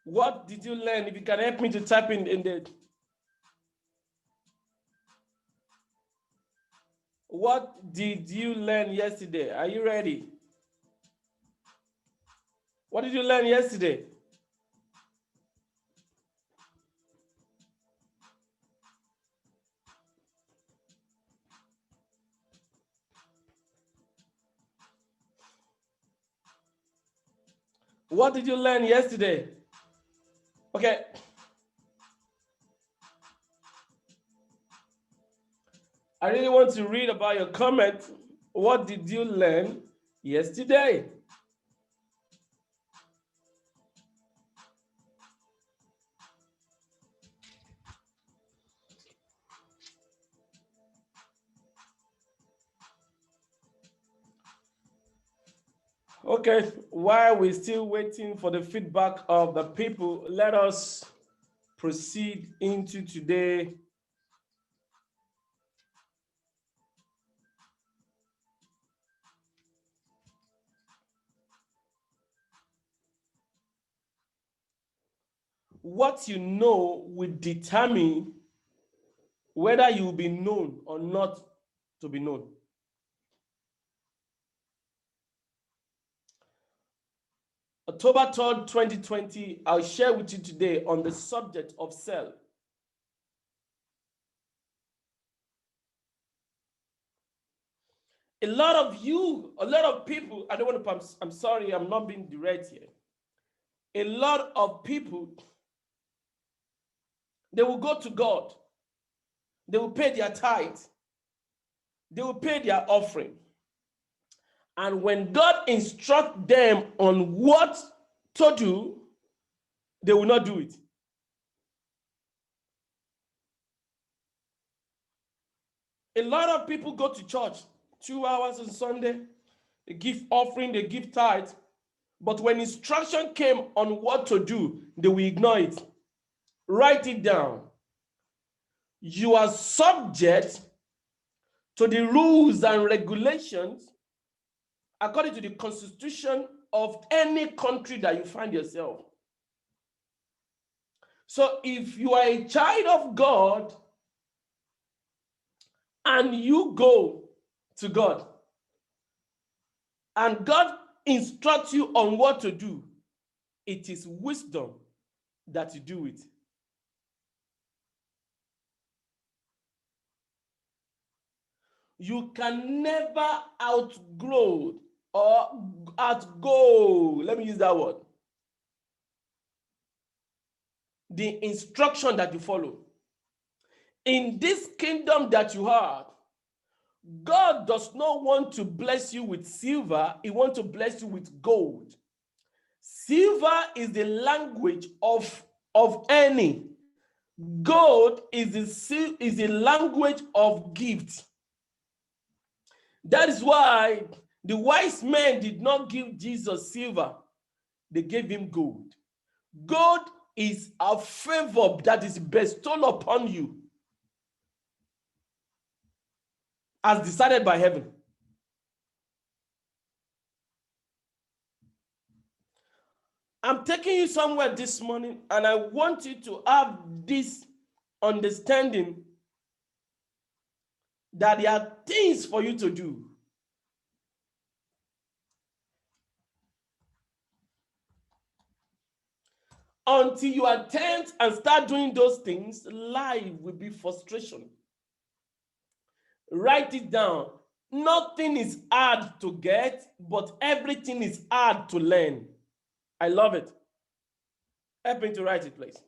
What did you learn? If you can help me to type in the. What did you learn yesterday? Are you ready? What did you learn yesterday? What did you learn yesterday? Okay. I really want to read about your comment. What did you learn yesterday? Okay, while we're still waiting for the feedback of the people, let us proceed into today. What you know will determine whether you will be known or not to be known. October 3rd, 2020, I'll share with you today on the subject of self. A lot of people, I don't want to, I'm sorry, I'm not being direct here. A lot of people, they will go to God, they will pay their tithe, they will pay their offering. And when God instructs them on what to do, they will not do it. A lot of people go to church 2 hours on Sunday, they give offering, they give tithe, but when instruction came on what to do, they will ignore it. Write it down. You are subject to the rules and regulations according to the constitution of any country that you find yourself. So if you are a child of God and you go to God and God instructs you on what to do, it is wisdom that you do it. You can never outgrow or outgo, let me use that word, the instruction that you follow. In this kingdom that you have, God does not want to bless you with silver, He wants to bless you with gold. Silver is the language of earning. Gold is the language of gift. That is why the wise men did not give Jesus silver, they gave him gold. Gold is a favor that is bestowed upon you as decided by heaven. I'm taking you somewhere this morning, and I want you to have this understanding that there are things for you to do. Until you attempt and start doing those things, life will be frustration. Write it down. Nothing is hard to get, but everything is hard to learn. I love it. Help me to write it, please.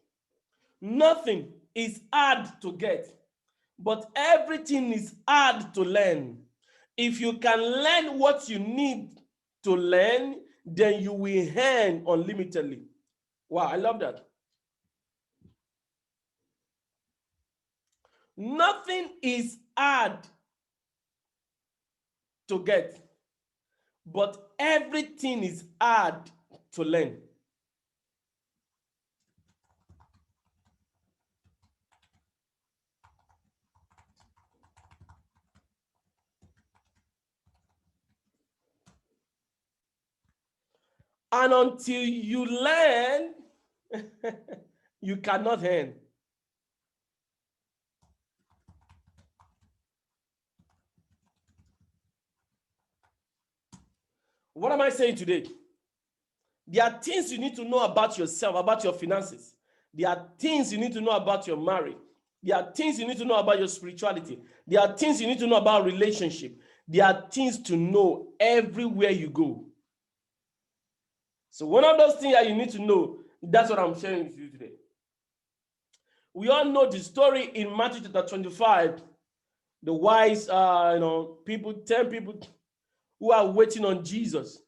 Nothing is hard to get, but everything is hard to learn. If you can learn what you need to learn, then you will earn unlimitedly. Wow, I love that. Nothing is hard to get, but everything is hard to learn. And until you learn you cannot earn. What am I saying today? There are things you need to know about yourself, about your finances. There are things you need to know about your marriage. There are things you need to know about your spirituality. There are things you need to know about relationship. There are things to know everywhere you go. So one of those things that you need to know, that's what I'm sharing with you today. We all know the story in Matthew chapter 25. The wise, people, 10 people who are waiting on Jesus.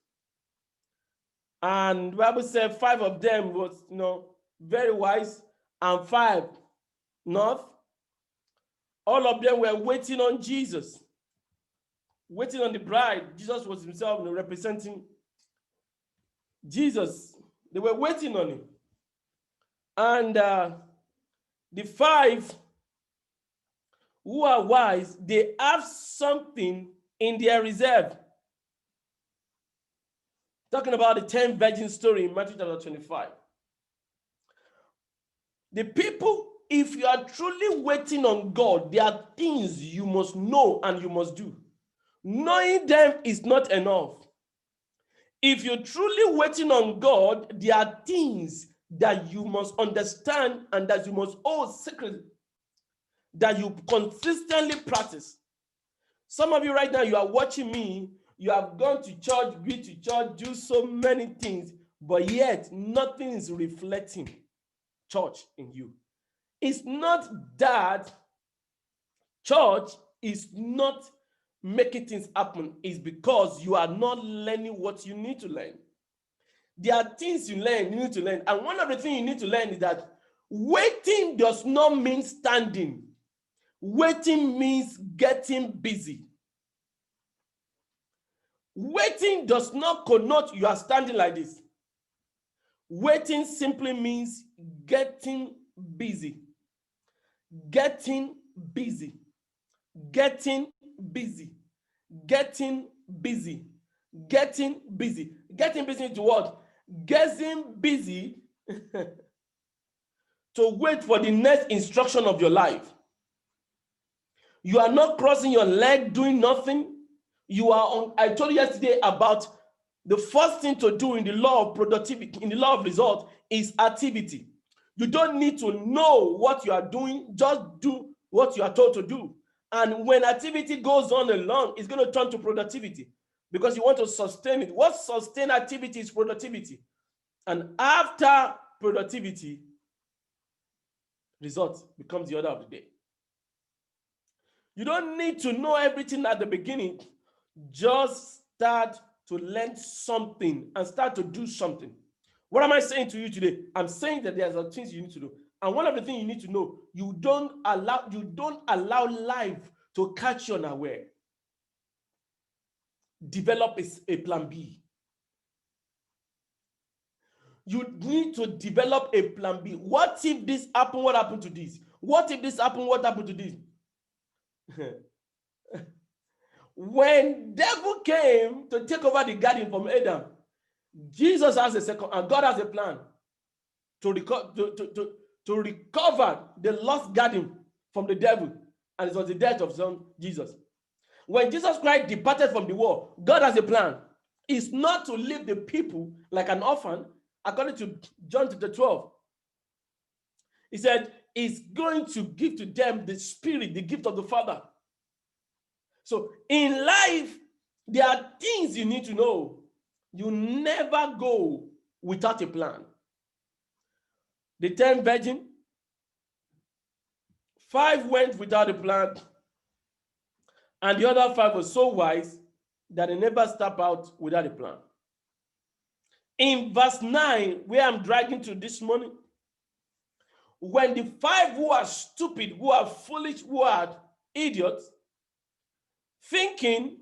And the Bible said 5 of them was, very wise, and 5 not. All of them were waiting on Jesus, waiting on the bride. Jesus was himself representing Jesus. They were waiting on him. And the 5 who are wise, they have something in their reserve. Talking about the 10 virgin story in Matthew chapter 25. The people, if you are truly waiting on God, there are things you must know and you must do. Knowing them is not enough. If you're truly waiting on God, there are things that you must understand and that you must hold secretly, that you consistently practice. Some of you right now, you are watching me, you have gone to church, been to church, do so many things, but yet nothing is reflecting church in you. It's not that church is not making things happen. It's because you are not learning what you need to learn. There are things you need to learn. And one of the things you need to learn is that waiting does not mean standing. Waiting means getting busy. Waiting does not connote you are standing like this. Waiting simply means getting busy. Getting busy. Getting busy. Getting busy. Getting busy. Getting busy to what? Getting busy to wait for the next instruction of your life. You are not crossing your leg doing nothing. You are on. I told you yesterday about the first thing to do in the law of productivity, in the law of result, is activity. You don't need to know what you are doing, just do what you are told to do. And when activity goes on along, it's going to turn to productivity because you want to sustain it. What sustained activity is productivity. And after productivity, result becomes the order of the day. You don't need to know everything at the beginning. Just start to learn something and start to do something. What am I saying to you today? I'm saying that there's some things you need to do. And one of the things you need to know, you don't allow life to catch you unaware. Develop a plan B. You need to develop a plan B. What if this happened? What happened to this? What if this happened? What happened to this? When devil came to take over the garden from Adam, Jesus has a second, and God has a plan to recover the lost garden from the devil, and it was the death of son Jesus. When Jesus Christ departed from the world, God has a plan. It's not to leave the people like an orphan, according to John chapter 12. He said, he's going to give to them the Spirit, the gift of the Father. So in life, there are things you need to know. You never go without a plan. The 10 virgins, 5 went without a plan, and the other 5 were so wise that they never step out without a plan. In verse 9, where I'm dragging to this morning, when the 5 who are stupid, who are foolish, who are idiots, thinking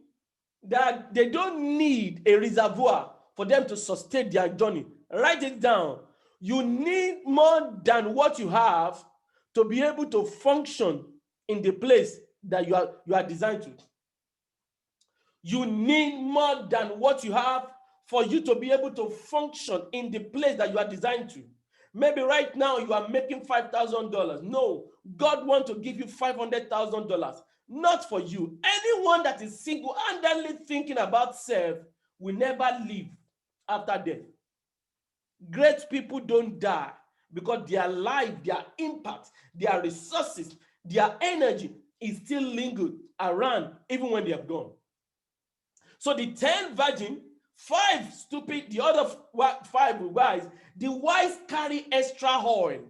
that they don't need a reservoir for them to sustain their journey. Write it down. You need more than what you have to be able to function in the place that you are designed to. You need more than what you have for you to be able to function in the place that you are designed to. Maybe right now you are making $5,000. No, God wants to give you $500,000. Not for you. Anyone that is single-handedly thinking about self will never live after death. Great people don't die because their life, their impact, their resources, their energy is still lingered around even when they have gone. So the 10 virgins, 5 stupid, the other 5 wise. The wise carry extra oil.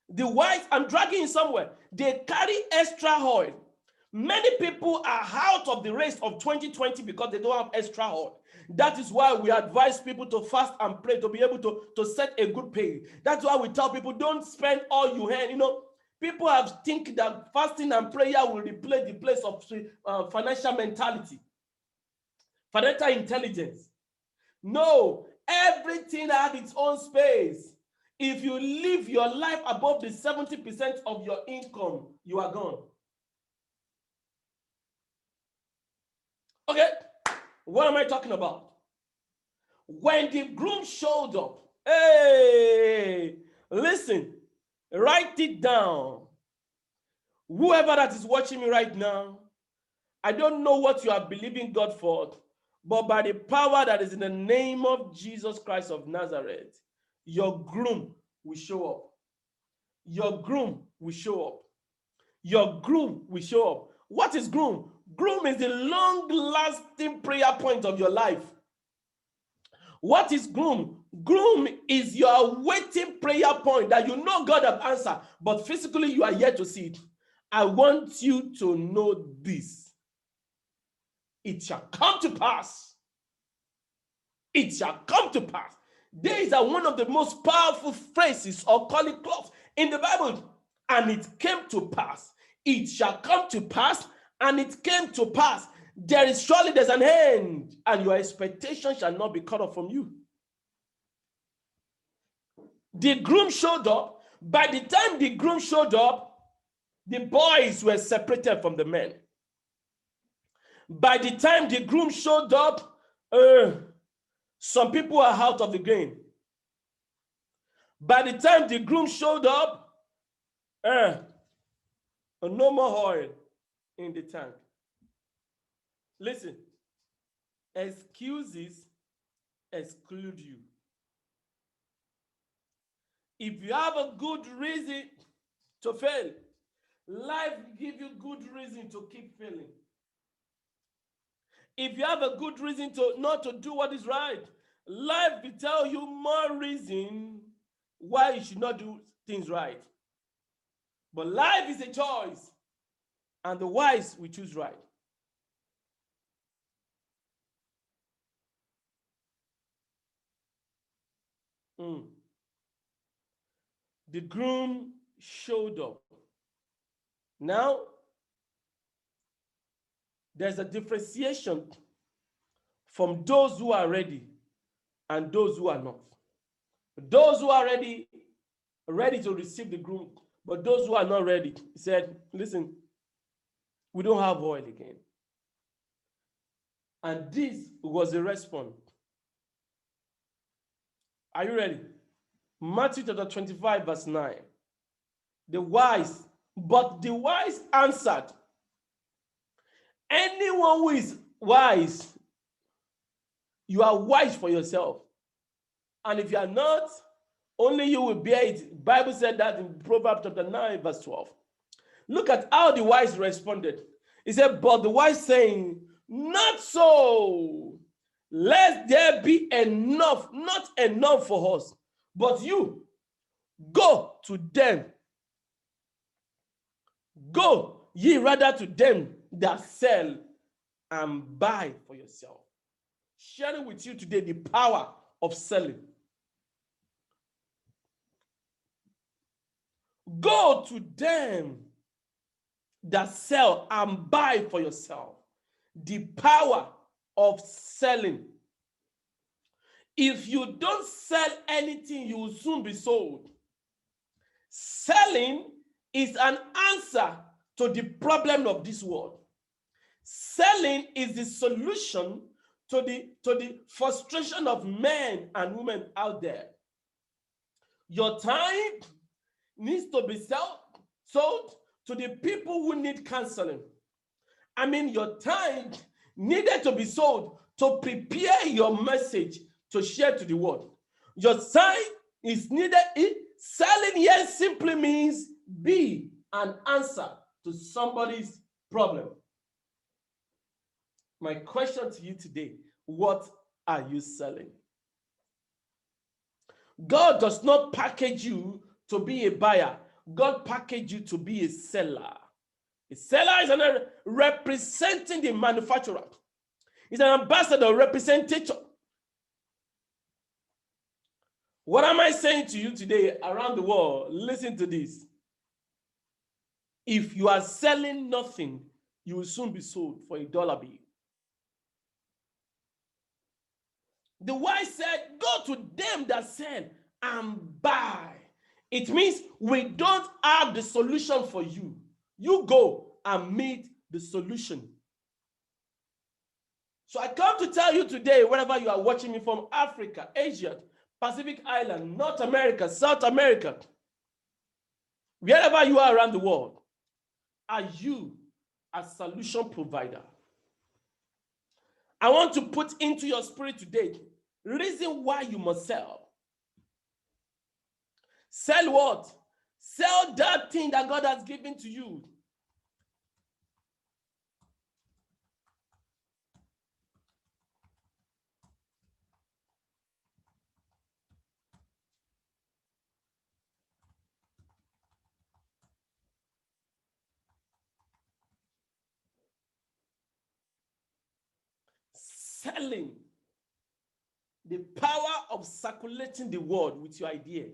The wise, I'm dragging you somewhere. They carry extra oil. Many people are out of the race of 2020 because they don't have extra oil. That is why we advise people to fast and pray to be able to set a good pay. That's why we tell people don't spend all you have. You know, people have think that fasting and prayer will replace the place of financial mentality, financial intelligence. No, everything has its own space. If you live your life above the 70% of your income, you are gone. Okay, what am I talking about? When the groom showed up, hey, listen, write it down. Whoever that is watching me right now, I don't know what you are believing God for, but by the power that is in the name of Jesus Christ of Nazareth, your groom will show up. Your groom will show up. Your groom will show up. What is groom? Groom is the long-lasting prayer point of your life. What is groom? Groom is your waiting prayer point that you know God has answered, but physically you are yet to see it. I want you to know this. It shall come to pass. It shall come to pass. These are one of the most powerful phrases or call it clause in the Bible. And it came to pass. It shall come to pass, and it came to pass. There's an end, and your expectation shall not be cut off from you. The groom showed up. By the time the groom showed up, the boys were separated from the men. By the time the groom showed up, some people are out of the game. By the time the groom showed up, no more oil in the tank. Listen, excuses exclude you. If you have a good reason to fail, life will give you good reason to keep failing. If you have a good reason to not to do what is right, life will tell you more reason why you should not do things right. But life is a choice, and the wise will choose right. The groom showed up. Now, there's a differentiation from those who are ready and those who are not. Those who are ready to receive the groom, but those who are not ready, he said, listen, we don't have oil again. And this was the response. Are you ready? Matthew chapter 25, verse 9. The wise answered, anyone who is wise, you are wise for yourself. And if you are not, only you will bear it. The Bible said that in Proverbs chapter 9, verse 12. Look at how the wise responded. He said, but the wise saying, not so. Let there be enough, not enough for us, but you go to them. Go ye rather to them that sell and buy for yourself. Sharing with you today the power of selling. Go to them that sell and buy for yourself. The power of selling. If you don't sell anything, you will soon be sold. Selling is an answer to the problem of this world. Selling is the solution to the frustration of men and women out there. Your time needs to be sold to the people who need counseling. I mean, your time needed to be sold to prepare your message to share to the world. Your time is needed. Selling here simply means be an answer to somebody's problem. My question to you today, what are you selling? God does not package you to be a buyer. God packaged you to be a seller. A seller is representing the manufacturer. He's an ambassador, representative. What am I saying to you today around the world? Listen to this. If you are selling nothing, you will soon be sold for $1 bill. The wise said, go to them that sell and buy. It means we don't have the solution for you. You go and meet the solution. So I come to tell you today, wherever you are watching me from, Africa, Asia, Pacific Island, North America, South America, wherever you are around the world, are you a solution provider? I want to put into your spirit today, reason why you must sell. Sell what? Sell that thing that God has given to you. Selling. The power of circulating the word with your idea.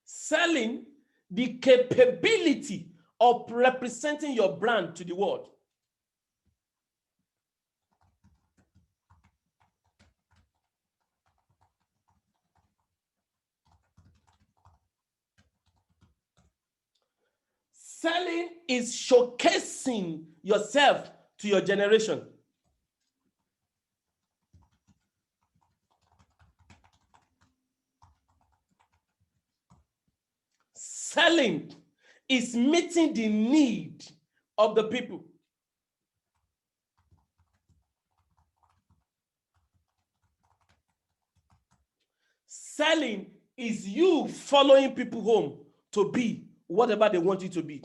Selling the capability of representing your brand to the world. Selling is showcasing yourself to your generation. Selling is meeting the need of the people. Selling is you following people home to be whatever they want you to be.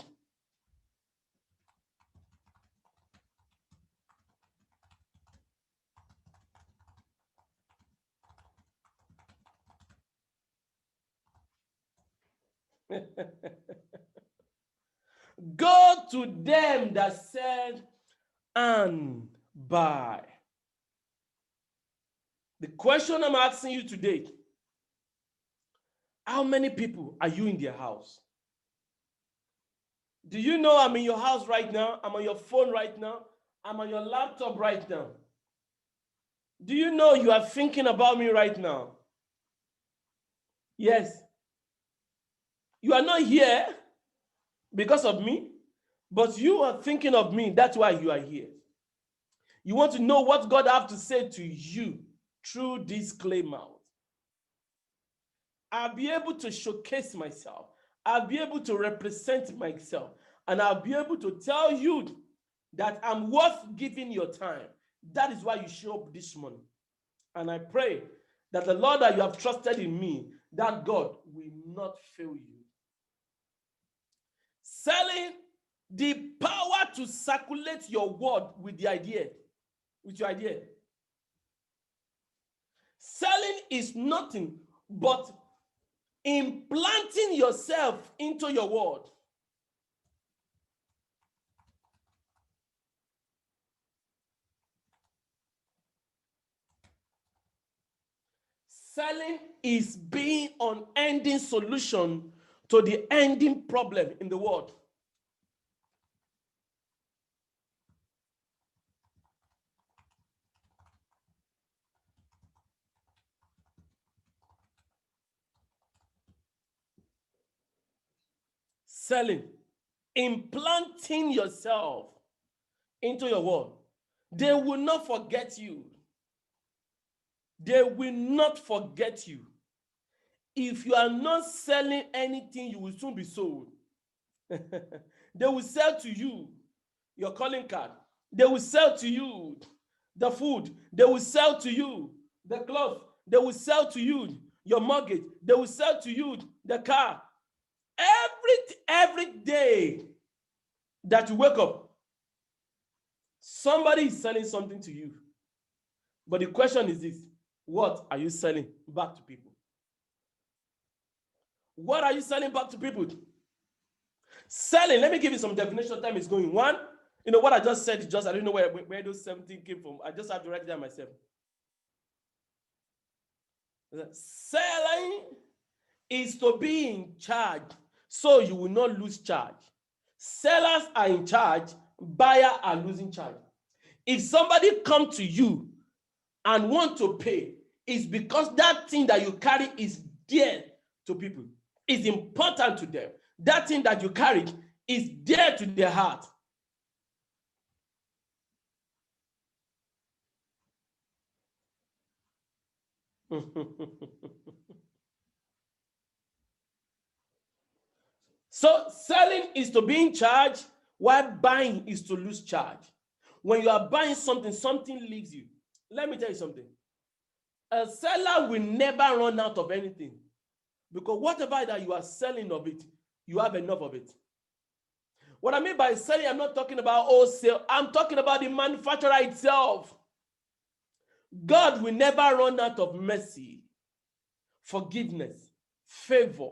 Go to them that sell and buy. The question I'm asking you today, how many people are you in their house? Do you know I'm in your house right now? I'm on your phone right now. I'm on your laptop right now. Do you know you are thinking about me right now? Yes. You are not here because of me, but you are thinking of me. That's why you are here. You want to know what God has to say to you through this clay mouth. I'll be able to showcase myself. I'll be able to represent myself. And I'll be able to tell you that I'm worth giving your time. That is why you show up this morning. And I pray that the Lord that you have trusted in me, that God will not fail you. Selling the power to circulate your word with the idea, with your idea. Selling is nothing but implanting yourself into your word. Selling is being an ending solution to the ending problem in the world. Selling implanting yourself into your world. They will not forget you. They will not forget you. If you are not selling anything, you will soon be sold. They will sell to you your calling card. They will sell to you the food. They will sell to you the clothes. They will sell to you your mortgage. They will sell to you the car. Every day that you wake up, somebody is selling something to you. But the question is this: what are you selling back to people? What are you selling back to people? Selling, let me give you some definition. Time is going. One, what I just said, I don't know where those 17 came from. I just have to write it down myself. Selling is to be in charge, so you will not lose charge. Sellers are in charge, buyers are losing charge. If somebody comes to you and want to pay, it's because that thing that you carry is dear to people. It's important to them. That thing that you carry is dear to their heart. So selling is to be in charge, while buying is to lose charge. When you are buying something, something leaves you. Let me tell you something. A seller will never run out of anything, because whatever that you are selling of it, you have enough of it. What I mean by selling, I'm not talking about wholesale. I'm talking about the manufacturer itself. God will never run out of mercy, forgiveness, favor.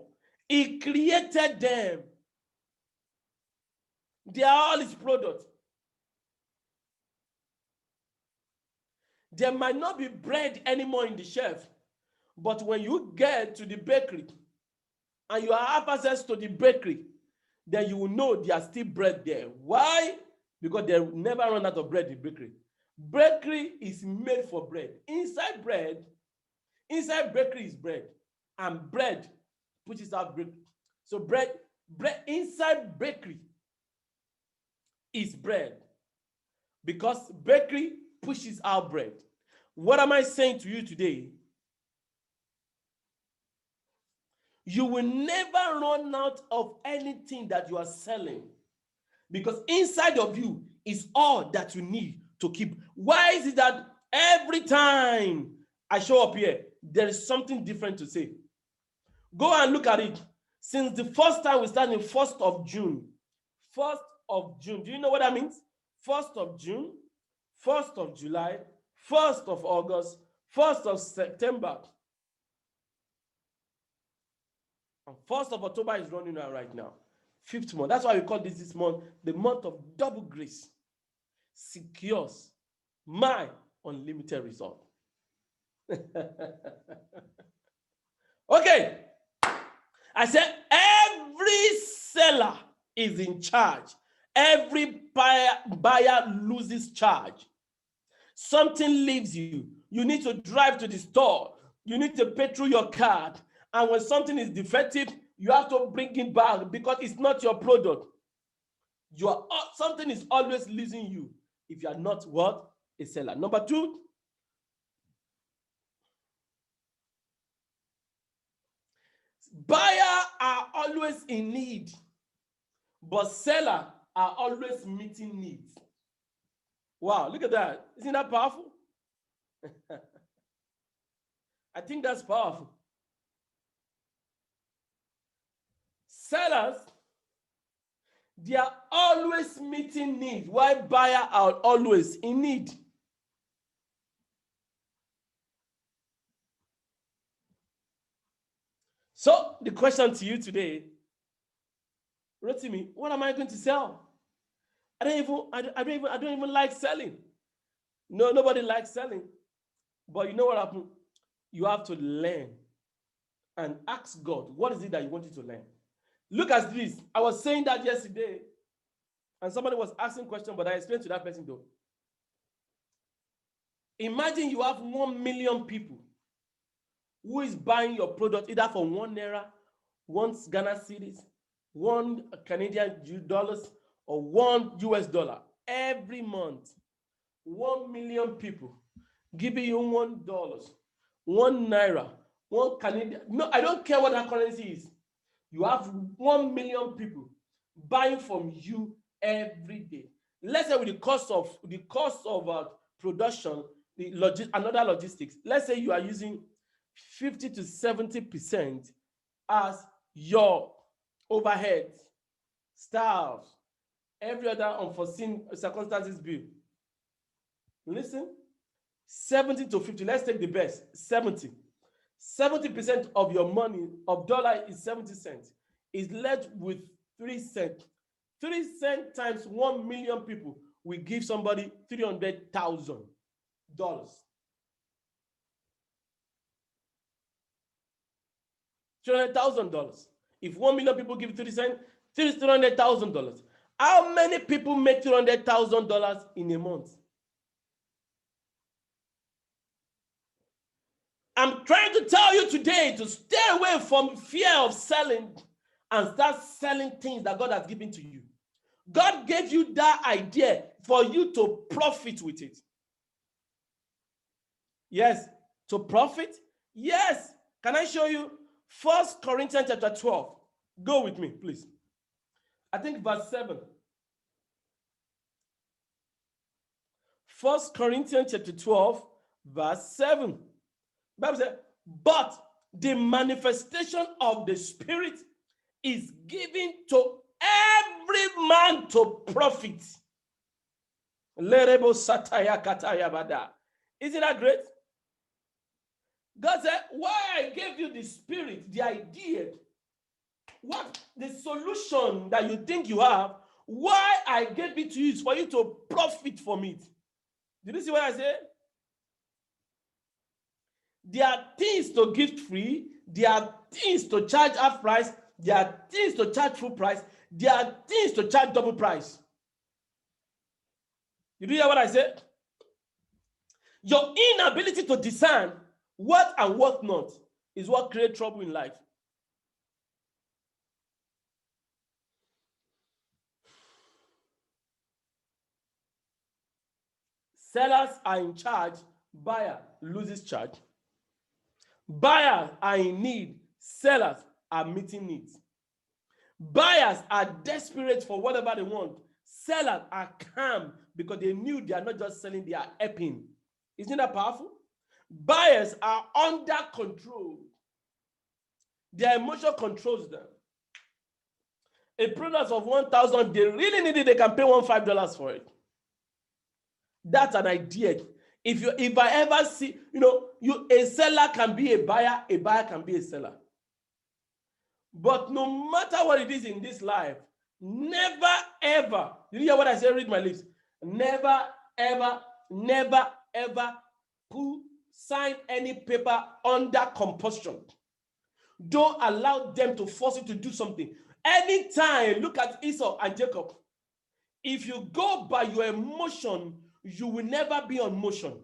He created them. They are all his products. There might not be bread anymore in the shelf, but when you get to the bakery and you have access to the bakery, then you will know there's still bread there. Why? Because they will never run out of bread in the bakery. Bakery is made for bread. Inside bakery is bread, and bread pushes out bread. So bread inside bakery is bread, because bakery pushes out bread. What am I saying to you today? You will never run out of anything that you are selling, because inside of you is all that you need to keep. Why is it that every time I show up here, there is something different to say? Go and look at it. Since the first time we started, 1st of June. 1st of June. Do you know what that means? 1st of June, 1st of July, 1st of August, 1st of September. And 1st of October is running out right now. 5th month. That's why we call this month the month of double grace. Secures my unlimited result. Okay. I said every seller is in charge. Every buyer loses charge. Something leaves you. You need to drive to the store. You need to pay through your card. And when something is defective, you have to bring it back because it's not your product. Something is always losing you if you are not what? A seller. Number 2, buyers are always in need, but sellers are always meeting needs. Wow, look at that. Isn't that powerful? I think that's powerful. Sellers, they are always meeting needs, while buyers are always in need. So the question to you today, Rotimi, what am I going to sell? I don't even like selling. No, nobody likes selling. But you know what happened? You have to learn and ask God, what is it that you want you to learn? Look at this. I was saying that yesterday, and somebody was asking a question, but I explained to that person though. Imagine you have 1 million people who is buying your product either for 1 naira, 1 Ghana cedis, 1 Canadian dollars or 1 US dollar every month. 1 million people giving you $1, 1 naira, 1 Canadian. No, I don't care what that currency is. You have 1 million people buying from you every day. Let's say with the cost of production, another logistics. Let's say you are using 50 to 70% as your overhead, staff, every other unforeseen circumstances bill. Listen, 70 to 50. Let's take the best. 70. 70% of your money of dollar is 70 cents. Is left with 3 cents. 3 cents times 1 million people will give somebody $300,000. $300,000. If 1 million people give 3 cents, $300,000. How many people make $300,000 in a month? I'm trying to tell you today to stay away from fear of selling and start selling things that God has given to you. God gave you that idea for you to profit with it. Yes, to profit? Yes. Can I show you? 1 Corinthians chapter 12. Go with me, please. I think verse 7. 1 Corinthians chapter 12, verse 7. Bible says, but the manifestation of the Spirit is given to every man to profit. Isn't that great? God said, why I gave you the Spirit, the idea, what the solution that you think you have, why I gave it to you is for you to profit from it. Did you see what I said? There are things to give free. There are things to charge half price. There are things to charge full price. There are things to charge double price. You hear what I said? Your inability to discern what and what not is what creates trouble in life. Sellers are in charge. Buyer loses charge. Buyers are in need. Sellers are meeting needs. Buyers are desperate for whatever they want. Sellers are calm because they knew they are not just selling, they are helping. Isn't that powerful? Buyers are under control. Their emotion controls them. A product of 1,000, they really need it, they can pay $15 for it. That's an idea. If I ever see, a seller can be a buyer can be a seller. But no matter what it is in this life, never ever, you hear what I say? Read my lips. Never ever, never ever sign any paper under compulsion. Don't allow them to force you to do something. Anytime, look at Esau and Jacob. If you go by your emotion, you will never be on motion.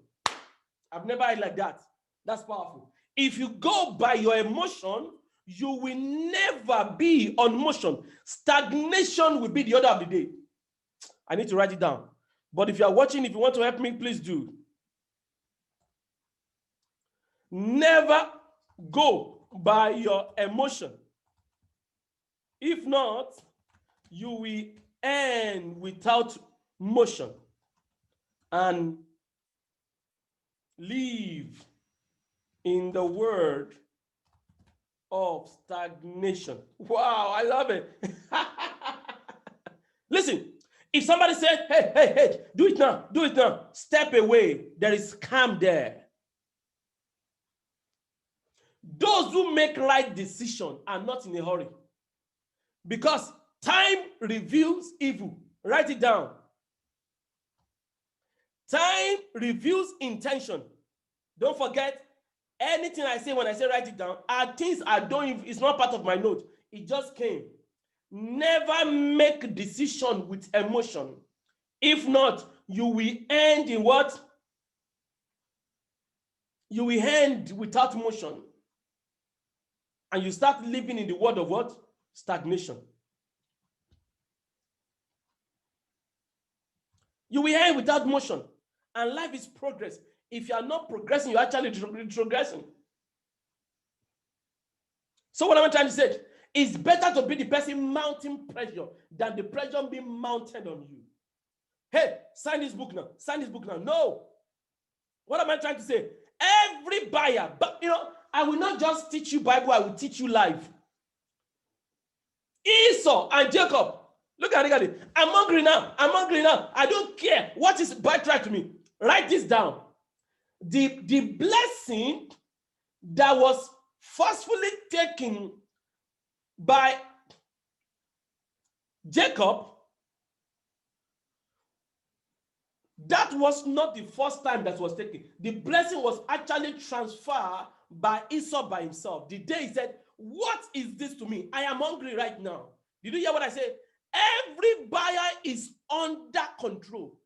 I've never heard like that. That's powerful. If you go by your emotion, you will never be on motion. Stagnation will be the order of the day. I need to write it down. But if you are watching, if you want to help me, please do. Never go by your emotion. If not, you will end without motion and live in the word of stagnation. Wow, I love it. Listen, if somebody said, hey, do it now, step away, there is calm there. Those who make right decisions are not in a hurry because time reveals evil. Write it down. Time reveals intention. Don't forget, anything I say when I say write it down are things I don't, it's not part of my note. It just came. Never make a decision with emotion. If not, you will end in what? You will end without motion. And you start living in the world of what? Stagnation. You will end without motion. And life is progress. If you are not progressing, you're actually retrogressing. So what am I trying to say? It's better to be the person mounting pressure than the pressure being mounted on you. Hey, sign this book now. Sign this book now. No. What am I trying to say? Every buyer, but I will not just teach you Bible, I will teach you life. Esau and Jacob, look at it. I'm hungry now. I don't care. What is birthright to me? Write this down. The blessing that was forcefully taken by Jacob, that was not the first time that was taken. The blessing was actually transferred by Esau by himself. The day he said, what is this to me? I am hungry right now. Did you hear what I said? Every buyer is under control.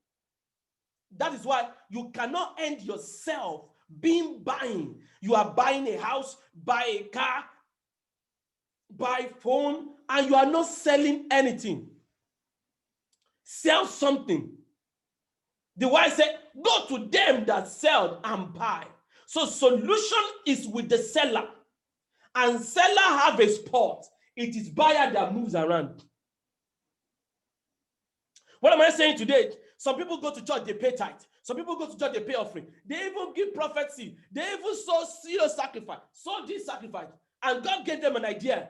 That is why you cannot end yourself being buying. You are buying a house, buy a car, buy a phone, and you are not selling anything. Sell something. The wise said, go to them that sell and buy. So solution is with the seller. And seller have a spot. It is buyer that moves around. What am I saying today? Some people go to church, they pay tithe. Some people go to church, they pay offering. They even give prophecy. They even sow serious sacrifice. Sow this sacrifice. And God gave them an idea.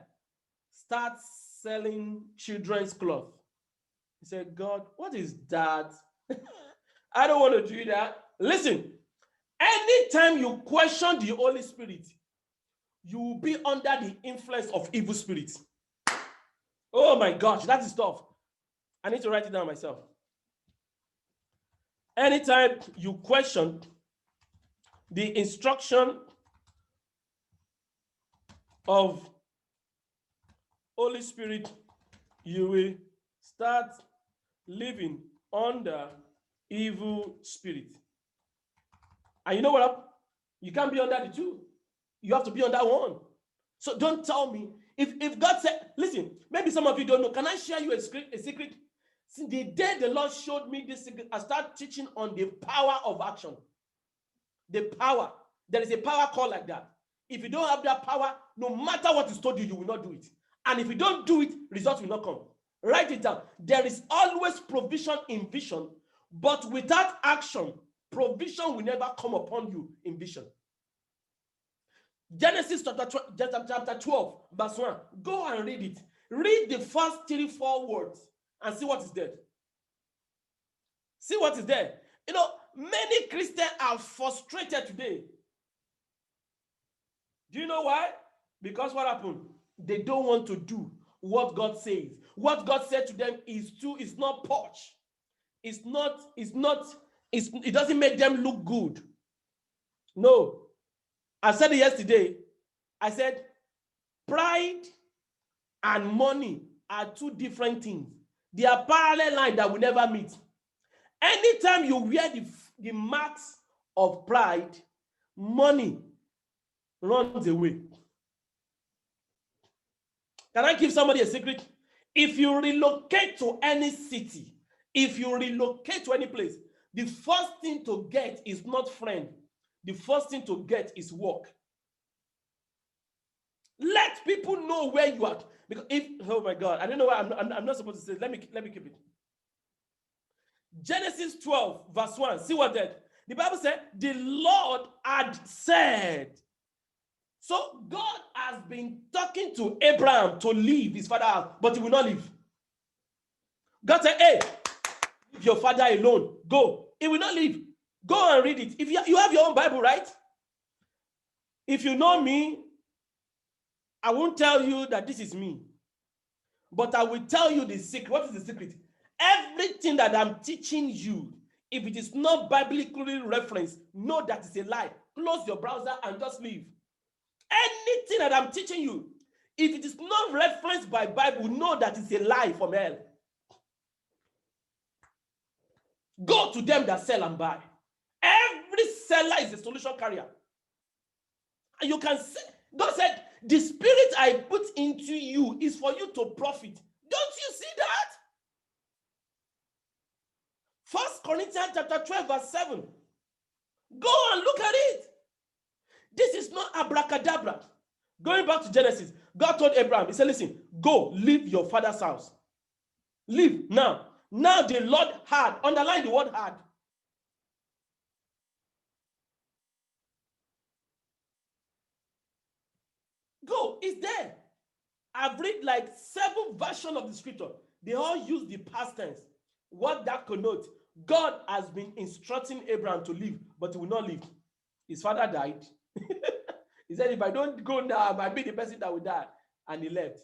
Start selling children's clothes. He said, God, what is that? I don't want to do that. Listen, anytime you question the Holy Spirit, you will be under the influence of evil spirits. Oh my gosh, that is tough. I need to write it down myself. Anytime you question the instruction of Holy Spirit, you will start living under evil spirit. And you know what? You can't be under the two. You have to be under one. So don't tell me. If God said, listen, maybe some of you don't know. Can I share you a secret? Since the day the Lord showed me this secret, I started teaching on the power of action. The power. There is a power called like that. If you don't have that power, no matter what is told you, you will not do it. And if you don't do it, results will not come. Write it down. There is always provision in vision, but without action, provision will never come upon you in vision. Genesis chapter 12, verse 1. Go and read it. Read the first 3-4 words and see what is there. See what is there. Many Christians are frustrated today. Do you know why? Because what happened? They don't want to do what God says. What God said to them is not posh. It doesn't make them look good. No. I said it yesterday. I said, pride and money are two different things. They are parallel lines that will never meet. Anytime you wear the marks of pride, money runs away. Can I give somebody a secret? If you relocate to any city, if you relocate to any place, the first thing to get is not friend. The first thing to get is work. Let people know where you are. Because oh my God, I don't know why I'm not supposed to say. Let me keep it. Genesis 12, verse 1. See what that? The Bible said, the Lord had said. So God has been talking to Abraham to leave his father's house, but he will not leave. God said, hey, leave your father alone. Go. He will not leave. Go and read it. If you have your own Bible, right? If you know me, I won't tell you that this is me. But I will tell you the secret. What is the secret? Everything that I'm teaching you, if it is not biblically referenced, know that it's a lie. Close your browser and just leave. Anything that I'm teaching you, if it is not referenced by Bible, know that it's a lie from hell. Go to them that sell and buy. Every seller is a solution carrier. And you can say, God said, the spirit I put into you is for you to profit. Don't you see that? 1 Corinthians chapter 12, verse 7. Go and look at it. This is not abracadabra. Going back to Genesis, God told Abraham, he said, listen, go, leave your father's house. Leave now. Now the Lord had, underline the word had. Go, it's there. I've read like 7 versions of the scripture. They all use the past tense. What that connotes, God has been instructing Abraham to leave, but he will not leave. His father died. He said, if I don't go now, I might be the person that will die. And he left.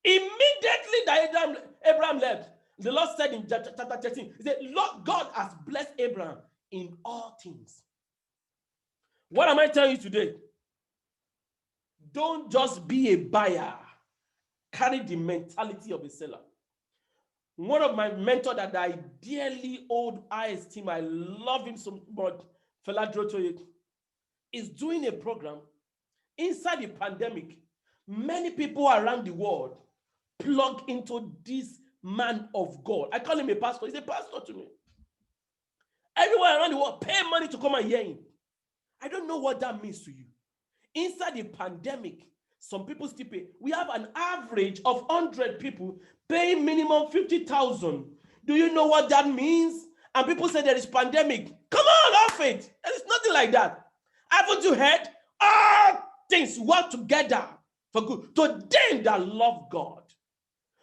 Immediately that Abraham left, the Lord said in chapter 13, he said, Lord God has blessed Abraham in all things. What am I telling you today? Don't just be a buyer. Carry the mentality of a seller. One of my mentors that I dearly hold high esteem, I love him so much, Fela Drotoye, is doing a program inside the pandemic. Many people around the world plug into this man of God. I call him a pastor. He's a pastor to me. Everyone around the world pay money to come and hear him. I don't know what that means to you. Inside the pandemic, some people still pay. We have an average of 100 people paying minimum 50,000. Do you know what that means? And people say there is pandemic. Come on, off it. There is nothing like that. Haven't you heard? All things work together for good to them that love God.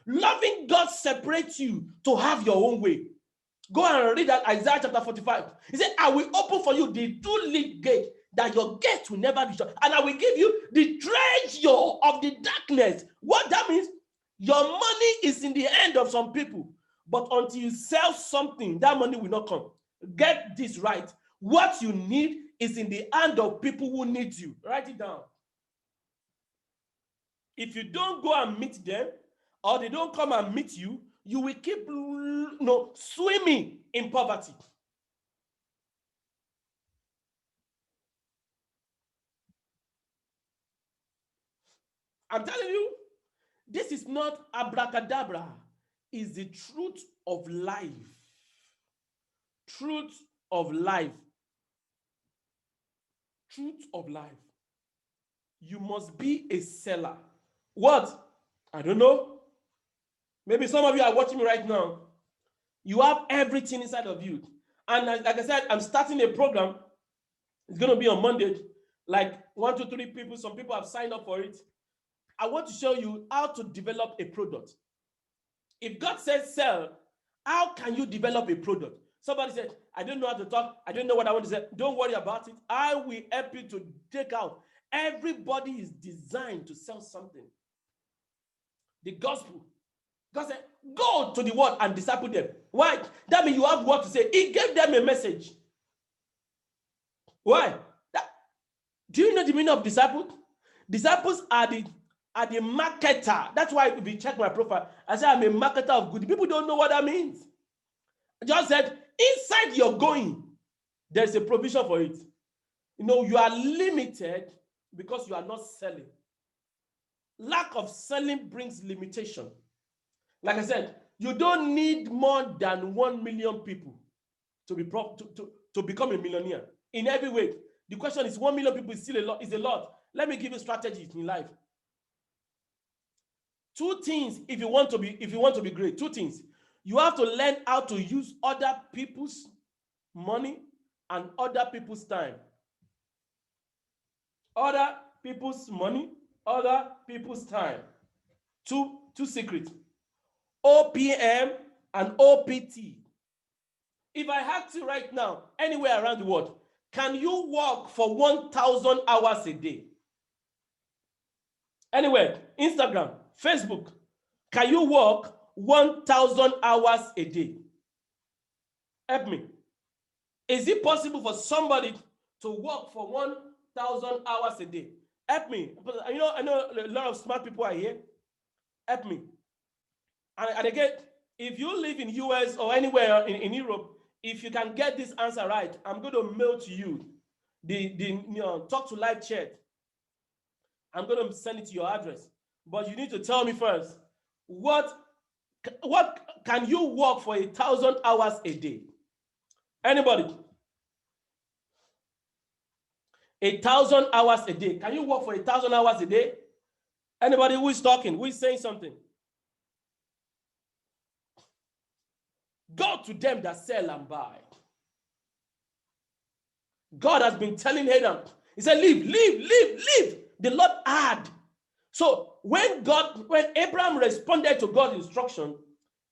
Loving God separates you to have your own way. Go and read that Isaiah chapter 45. He said, I will open for you the 2-leaf gate, that your gate will never be shut. And I will give you the treasure of the darkness. What that means, your money is in the hand of some people. But until you sell something, that money will not come. Get this right. What you need is in the hand of people who need you. Write it down. If you don't go and meet them, or they don't come and meet you, you will keep swimming in poverty. I'm telling you, this is not abracadabra. It's the truth of life. Truth of life. Truth of life. You must be a seller. What? I don't know. Maybe some of you are watching me right now. You have everything inside of you. And like I said, I'm starting a program. It's going to be on Monday. Like 1, 2, 3 people. Some people have signed up for it. I want to show you how to develop a product. If God says sell, how can you develop a product? Somebody said, I don't know how to talk. I don't know what I want to say. Don't worry about it. I will help you to take out. Everybody is designed to sell something. The gospel. God said, go to the world and disciple them. Why? That means you have what to say. He gave them a message. Why? Do you know the meaning of disciples? Disciples are the marketer. That's why if you check my profile, I say I'm a marketer of good. People don't know what that means. I just said, inside your going, there's a provision for it. You know, you are limited because you are not selling. Lack of selling brings limitation. Like I said, you don't need more than 1 million people to become a millionaire in every way. The question is, 1 million people is still a lot. Is a lot. Let me give you strategies in life. 2 things if you want to be great. 2 things. You have to learn how to use other people's money and other people's time. Other people's money, other people's time. Two secrets. OPM and OPT. If I ask you right now, anywhere around the world, can you work for 1,000 hours a day? Anywhere, Instagram, Facebook, can you work 1,000 hours a day? Help me. Is it possible for somebody to work for 1,000 hours a day? Help me. I know a lot of smart people are here. Help me. And again, if you live in US or anywhere in Europe, if you can get this answer right, I'm going to mail to you the Talk to Live chat. I'm going to send it to your address. But you need to tell me first, what can you work for 1,000 hours a day? Anybody? 1,000 hours a day. Can you work for 1,000 hours a day? Anybody who is talking, who is saying something? Go to them that sell and buy. God has been telling Adam, he said, leave, leave, leave, leave. The Lord had. So when Abraham responded to God's instruction,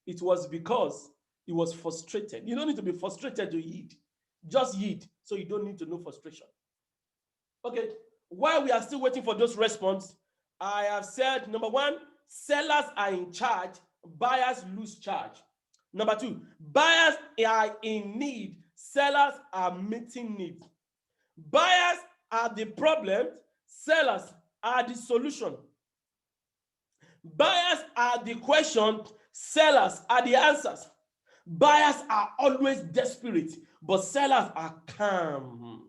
it was because he was frustrated. You don't need to be frustrated to yield. Just yield, so you don't need to know frustration. Okay, while we are still waiting for those responses, I have said, number one, sellers are in charge, buyers lose charge. Number two, buyers are in need, sellers are meeting needs. Buyers are the problem, sellers are the solution. Buyers are the question, sellers are the answers. Buyers are always desperate, but sellers are calm.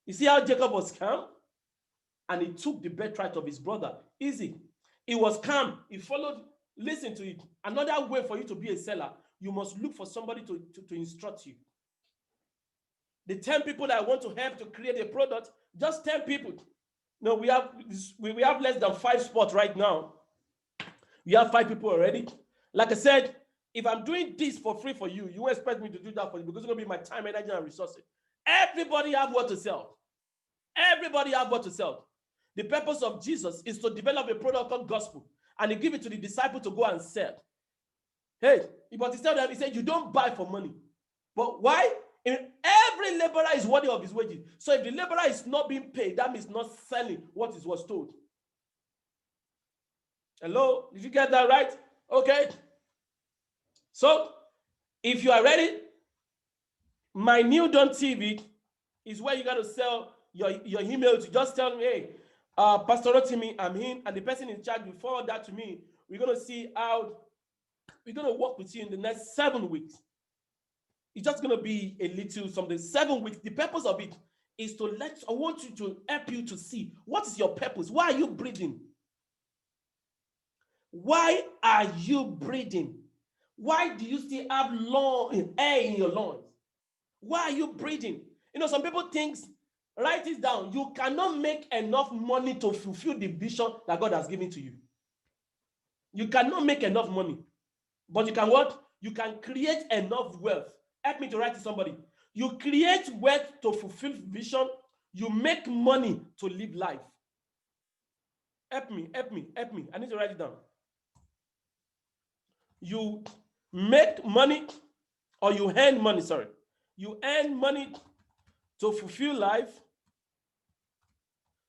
You see how Jacob was calm? And he took the birthright of his brother. Easy. He was calm. He followed. Listen to it. Another way for you to be a seller, you must look for somebody to instruct you. The 10 people that I want to help to create a product, just 10 people. No, we have less than 5 spots right now. We have 5 people already. Like I said, if I'm doing this for free for you, you expect me to do that for you because it's going to be my time, energy, and resources. Everybody have what to sell. Everybody have what to sell. The purpose of Jesus is to develop a product called gospel, and he give it to the disciple to go and sell. Hey, but he said, you don't buy for money. But why? Every laborer is worthy of his wages. So if the laborer is not being paid, that means not selling what was told. Hello? Did you get that right? Okay. So if you are ready, my new Dawn TV is where you got to sell your email to. Just tell me, hey, Pastor Rotimi, I'm in, and the person in charge will forward that to me. We're going to see how we're going to work with you in the next 7 weeks. It's just going to be a little something. 7 weeks. The purpose of it is I want you to help you to see what is your purpose. Why are you breathing? Why are you breathing? Why do you still have air in your lungs? Why are you breathing? Some people think, write it down. You cannot make enough money to fulfill the vision that God has given to you. You cannot make enough money. But you can what? You can create enough wealth. Help me to write to somebody. You create wealth to fulfill vision. You make money to live life. Help me, help me, help me. I need to write it down. You make money, or you earn money, sorry. You earn money to fulfill life,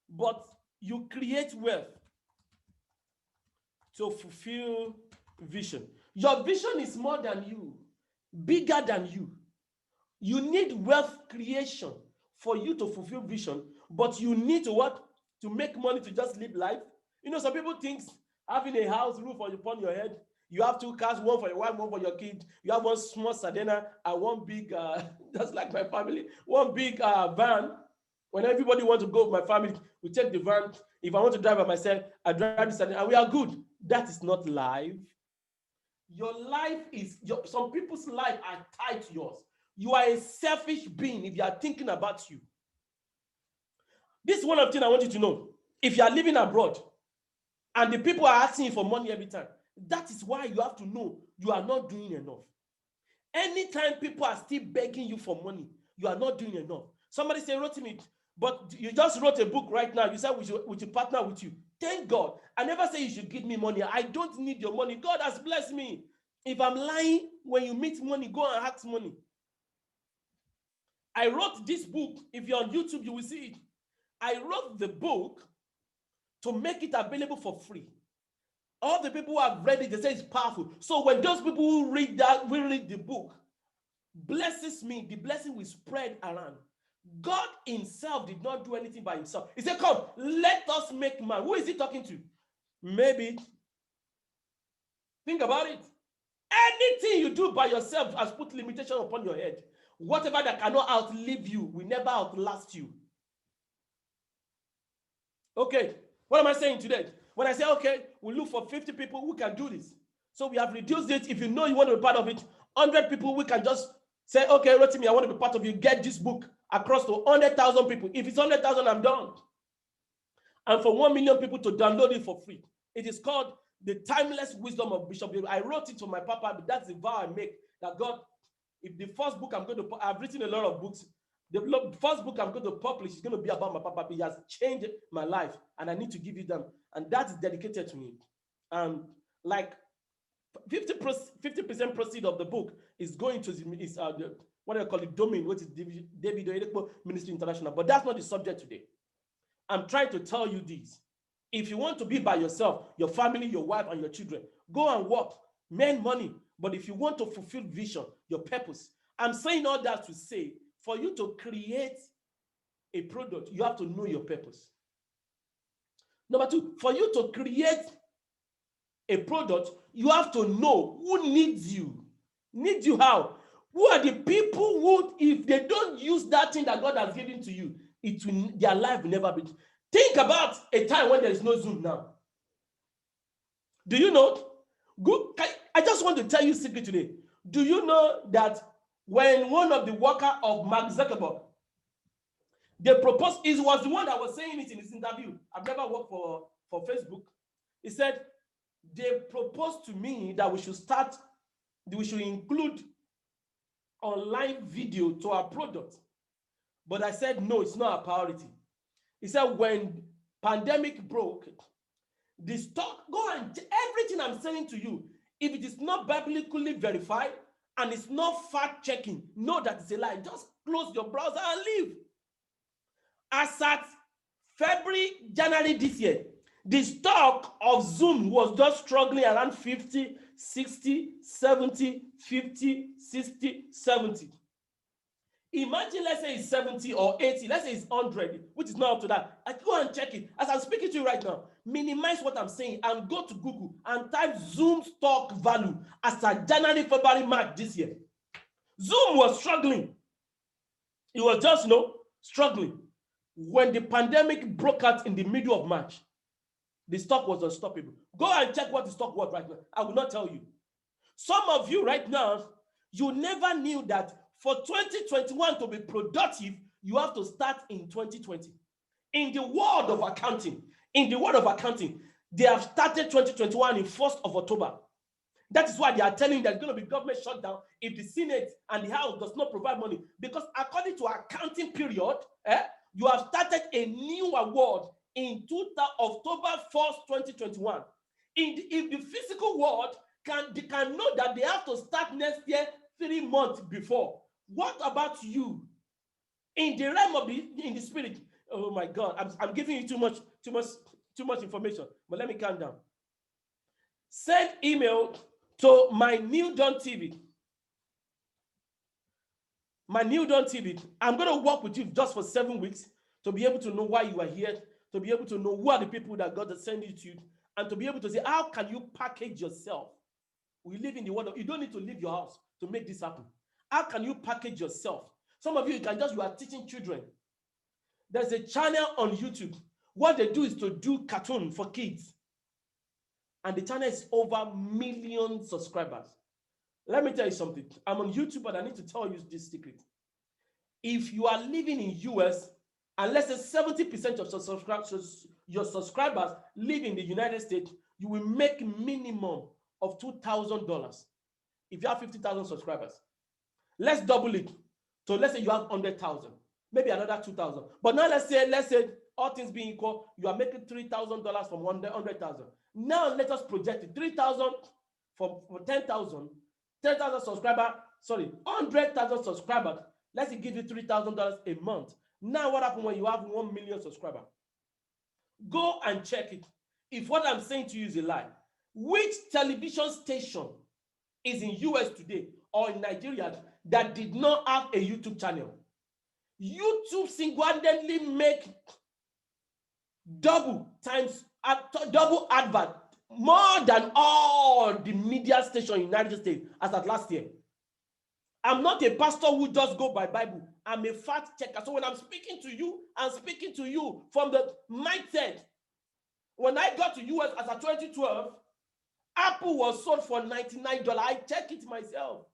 but you create wealth to fulfill vision. Your vision is more than you, bigger than you. You need wealth creation for you to fulfill vision, but you need to what? To make money to just live life. Some people think having a house, roof upon your head, you have 2 cars, one for your wife, one for your kid. You have one small Sedena and one big, just like my family, one big van. When everybody wants to go with my family, we take the van. If I want to drive by myself, I drive the Sedena, and we are good. That is not life. Your life is, some people's life are tied to yours. You are a selfish being if you are thinking about you. This is one of the things I want you to know. If you are living abroad and the people are asking you for money every time, that is why you have to know you are not doing enough. Anytime people are still begging you for money, you are not doing enough. Somebody say, Rotimi, but you just wrote a book right now. You said we should partner with you. Thank God. I never say you should give me money. I don't need your money. God has blessed me. If I'm lying, when you meet money, go and ask money. I wrote this book. If you're on YouTube, you will see it. I wrote the book to make it available for free. All the people who have read it, they say it's powerful. So when those people who read that, will read the book, blesses me, the blessing will spread around. God himself did not do anything by himself. He said, come, let us make man. Who is he talking to? Maybe. Think about it. Anything you do by yourself has put limitation upon your head. Whatever that cannot outlive you will never outlast you. Okay, what am I saying today? When I say, okay, we look for 50 people who can do this. So we have reduced it. If you know you want to be part of it, 100 people, we can just Say, okay, Rotimi, I want to be part of you. Get this book across to 100,000 people. If it's 100,000, I'm done. And for 1 million people to download it for free. It is called The Timeless Wisdom of Bishop. I wrote it for my papa, but that's the vow I make, that God, if the first book I'm going to, I've written a lot of books. The first book I'm going to publish is going to be about my papa. He has changed my life, and I need to give you them. And that is dedicated to him. Like 50% proceed of the book is going to what do I call it, domain, which is David Oyedepo Ministry International. But that's not the subject today. I'm trying to tell you this. If you want to be by yourself, your family, your wife, and your children, go and work, make money. But if you want to fulfill vision, your purpose, I'm saying all that to say, for you to create a product, you have to know your purpose. Number two, for you to create a product, you have to know who needs you. Needs you how? Who are the people who, if they don't use that thing that God has given to you, their life will never be. Think about a time when there is no Zoom now. Do you know? I just want to tell you a secret today. Do you know that when one of the workers of Mark Zuckerberg, they proposed, it was the one that was saying it in his interview. I've never worked for Facebook. He said, they proposed to me that we should include online video to our product. But I said, no, it's not a priority. He said, when pandemic broke, the stock, go and everything I'm saying to you, if it is not biblically verified and it's not fact checking, know that it's a lie. Just close your browser and leave. As at January this year, the stock of Zoom was just struggling around 50, 60, 70, 50, 60, 70. Imagine, let's say it's 70 or 80, let's say it's 100, which is not up to that. I go and check it. As I'm speaking to you right now, minimize what I'm saying and go to Google and type Zoom stock value as at January, February, March this year. Zoom was struggling. It was just, struggling. When the pandemic broke out in the middle of March, the stock was unstoppable. Go and check what the stock was right now. I will not tell you. Some of you right now, you never knew that for 2021 to be productive, you have to start in 2020. In the world of accounting, they have started 2021 in 1st of October. That is why they are telling you there's going to be government shutdown if the Senate and the House does not provide money. Because according to accounting period, you have started a new award in October 1st, 2021. If the physical world can know that they have to start next year 3 months before, what about you? In the realm of in the spirit, oh my God, I'm giving you too much information, but let me calm down. Send email to my New Dawn TV. My New Dawn TV. I'm going to work with you just for 7 weeks to be able to know why you are here, to be able to know who are the people that God has sent you to, and to be able to say, how can you package yourself? We live in the world of, you don't need to leave your house to make this happen. How can you package yourself? Some of you, you are teaching children. There's a channel on YouTube. What they do is to do cartoon for kids. And the channel is over 1 million subscribers. Let me tell you something. I'm on YouTube, but I need to tell you this secret. If you are living in US, and let's say 70% of your subscribers live in the United States, you will make minimum of $2,000 if you have 50,000 subscribers. Let's double it. So let's say you have 100,000, maybe another 2,000. But now let's say all things being equal, you are making $3,000 from 100,000. Now let us project it. 3,000 for 10,000, 10,000 subscribers. Sorry, 100,000 subscribers. Let's give you $3,000 a month. Now what happens when you have 1 million subscribers? Go and check it. If what I'm saying to you is a lie, which television station is in US today or in Nigeria that did not have a YouTube channel? YouTube single-handedly make double advert more than all the media stations in the United States as at last year. I'm not a pastor who just go by Bible. I'm a fact checker. So when I'm speaking to you, I'm speaking to you from the mindset. When I got to US as of 2012, Apple was sold for $99. I check it myself.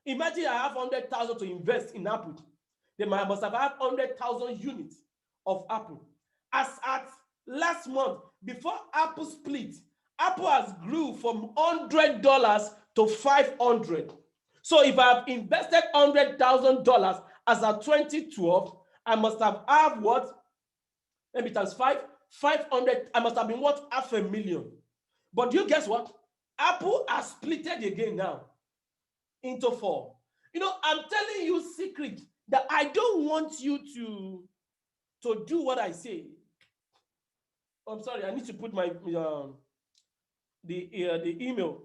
Imagine I have 100,000 to invest in Apple. Then I must have had 100,000 units of Apple. As at last month, before Apple split, Apple has grew from $100 to 500. So if I have invested $100,000 as at 2012, I must have what? Maybe times 500. I must have been what? $500,000. But you guess what? Apple has splitted again now into 4. You know, I'm telling you secret that I don't want you to do what I say. I'm sorry, I need to put my the email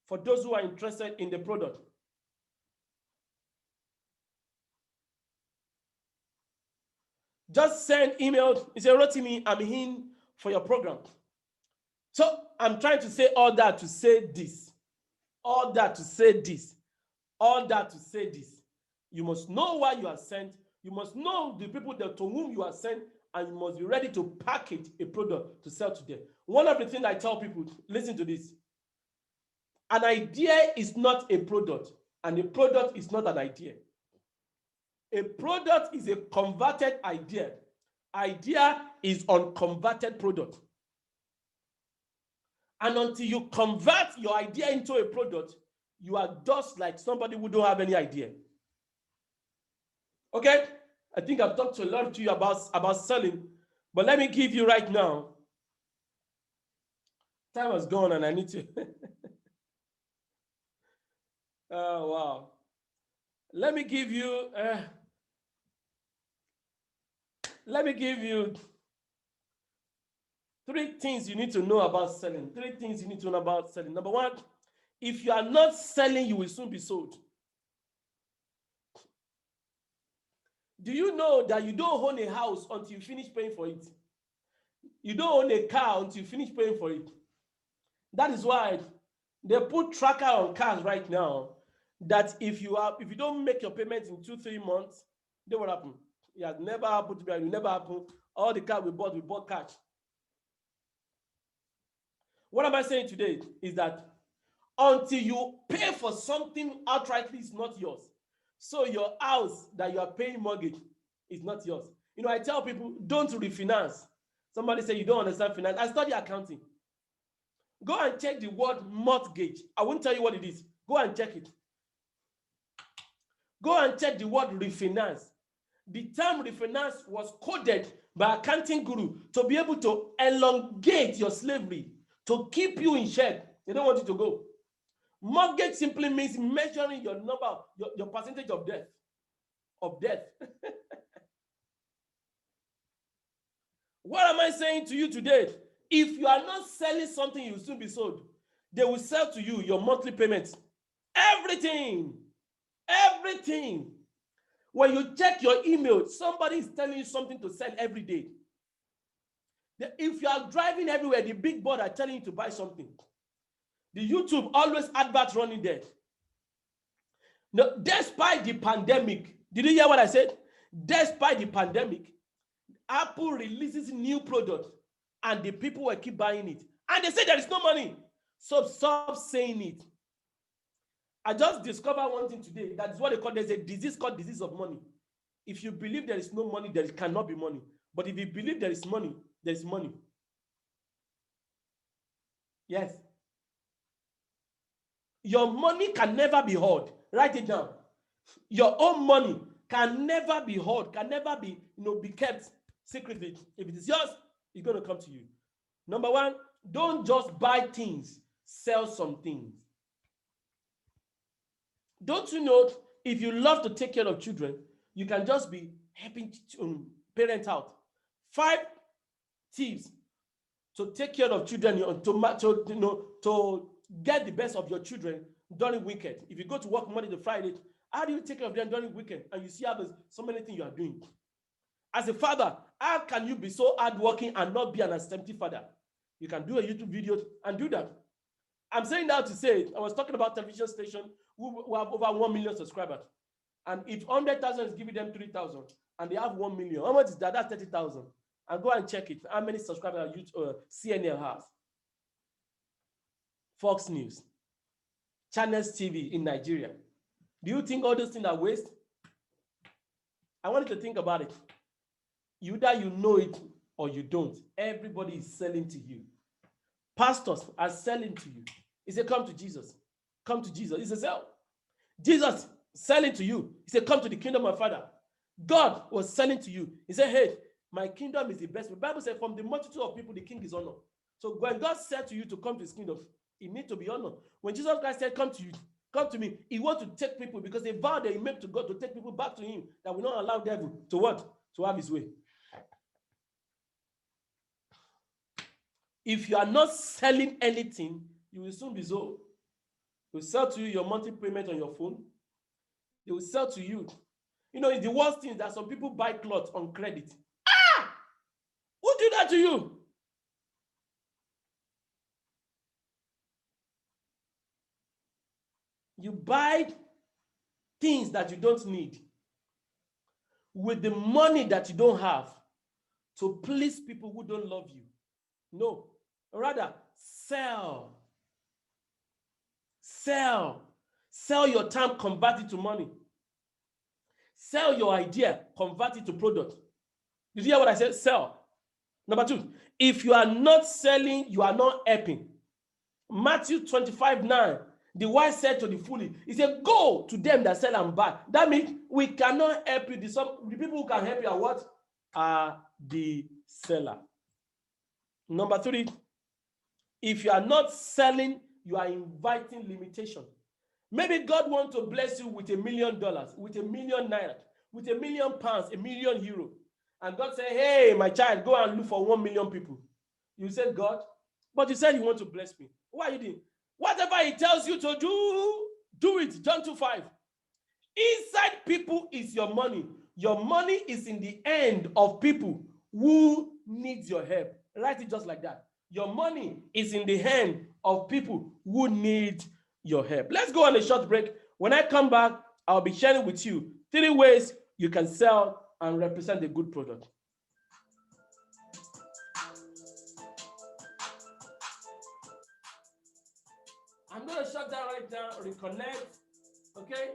for those who are interested in the product. Just send email. It's a Rotimi, I'm in for your program. So I'm trying to say all that to say this. All that to say this. All that to say this. You must know why you are sent. You must know the people that to whom you are sent, and you must be ready to package a product to sell to them. One of the things I tell people, listen to this. An idea is not a product, and a product is not an idea. A product is a converted idea. Idea is unconverted product. And until you convert your idea into a product, you are just like somebody who don't have any idea. Okay? I think I've talked to a lot of you about selling, but let me give you right now. Time has gone and I need to. Oh, wow. Let me give you 3 things you need to know about selling. 3 things you need to know about selling. Number 1, if you are not selling, you will soon be sold. Do you know that you don't own a house until you finish paying for it? You don't own a car until you finish paying for it. That is why they put tracker on cars right now that if you don't make your payments in 2-3 months, then what happen? It has never happened to me, and it will never happen. All the cars we bought cash. What am I saying today is that until you pay for something outrightly, it's not yours. So your house that you are paying mortgage is not yours. You know, I tell people, don't refinance. Somebody say you don't understand finance. I study accounting. Go and check the word mortgage. I won't tell you what it is. Go and check it. Go and check the word refinance. The term refinance was coded by accounting guru to be able to elongate your slavery, to keep you in check. They don't want you to go. Mortgage simply means measuring your number, your percentage of debt. What am I saying to you today? If you are not selling something, you will soon be sold. They will sell to you your monthly payments. Everything. When you check your email, somebody is telling you something to sell every day. If you are driving everywhere, the big board are telling you to buy something. The YouTube always adverts running there. Now, despite the pandemic, did you hear what I said? Despite the pandemic, Apple releases new product and the people will keep buying it. And they say there is no money. So stop saying it. I just discovered one thing today. That is what they call, there's a disease called disease of money. If you believe there is no money, there cannot be money. But if you believe there is money, there is money. Yes. Your money can never be held. Write it down. Your own money can never be held, can never be, be kept secretly. If it is yours, it's going to come to you. Number 1, don't just buy things, sell some things. Don't you know, if you love to take care of children, you can just be helping parents out. 5 tips to take care of children, to get the best of your children during weekend. If you go to work Monday to Friday, how do you take care of them during weekend? And you see how there's so many things you are doing. As a father, how can you be so hardworking and not be an absentee father? You can do a YouTube video and do that. I'm saying that to say, I was talking about television station who have over 1 million subscribers. And if 100,000 is giving them 3,000 and they have 1 million, how much is that? That's 30,000. And go and check it. How many subscribers CNN has? Fox News, Channels TV in Nigeria, Do you think all those things are waste? I want you to think about it. Either you know it or you don't. Everybody is selling to you. Pastors are selling to you. He said, come to Jesus. Come to Jesus. He said, sell. Jesus selling to you. He said, come to the kingdom of Father. God was selling to you. He said, hey, my kingdom is the best. The Bible said, from the multitude of people, the king is honored. So when God said to you to come to his kingdom, it needs to be honored. When Jesus Christ said, come to you, come to me, he wants to take people because they vowed that he made to God to take people back to him, that will not allow devil to what? To have his way. If you are not selling anything, you will soon be sold. They will sell to you your monthly payment on your phone. They will sell to you. You know, the worst thing is that some people buy clothes on credit. Ah! Who did that to you? You buy things that you don't need with the money that you don't have to please people who don't love you. No, rather sell. Sell. Sell your time, convert it to money. Sell your idea, convert it to product. Did you hear what I said? Sell. Number two, if you are not selling, you are not helping. Matthew 25:9, the wise said to the foolish, he said, go to them that sell and buy. That means we cannot help you. The people who can help you are what? Are the seller. Number three, if you are not selling, you are inviting limitation. Maybe God wants to bless you with $1 million, with $1 million naira, with £1 million, €1 million. And God said, hey, my child, go and look for 1 million people. You said, God, but you said you want to bless me. Why are you doing? Whatever he tells you to do, do it. John 2:5. Inside people is your money. Your money is in the hand of people who need your help. Write it just like that. Your money is in the hand of people who need your help. Let's go on a short break. When I come back, I'll be sharing with you 3 ways you can sell and represent a good product. I'm going to shut down right now, reconnect, okay?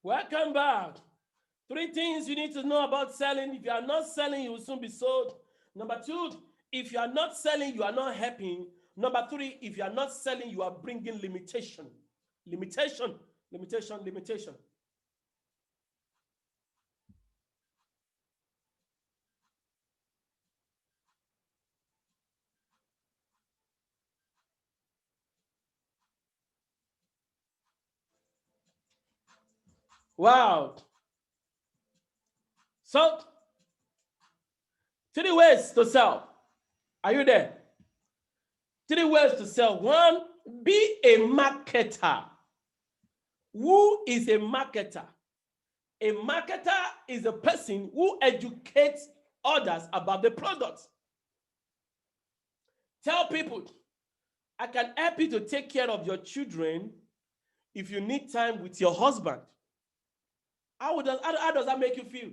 Welcome back. 3 things you need to know about selling. If you are not selling, you will soon be sold. Number 2, if you are not selling, you are not helping. Number 3, if you are not selling, you are bringing limitation. Limitation, limitation, limitation. Wow. So, 3 ways to sell. Are you there? 3 ways to sell. 1, be a marketer. Who is a marketer? A marketer is a person who educates others about the product. Tell people, I can help you to take care of your children if you need time with your husband. How does that make you feel?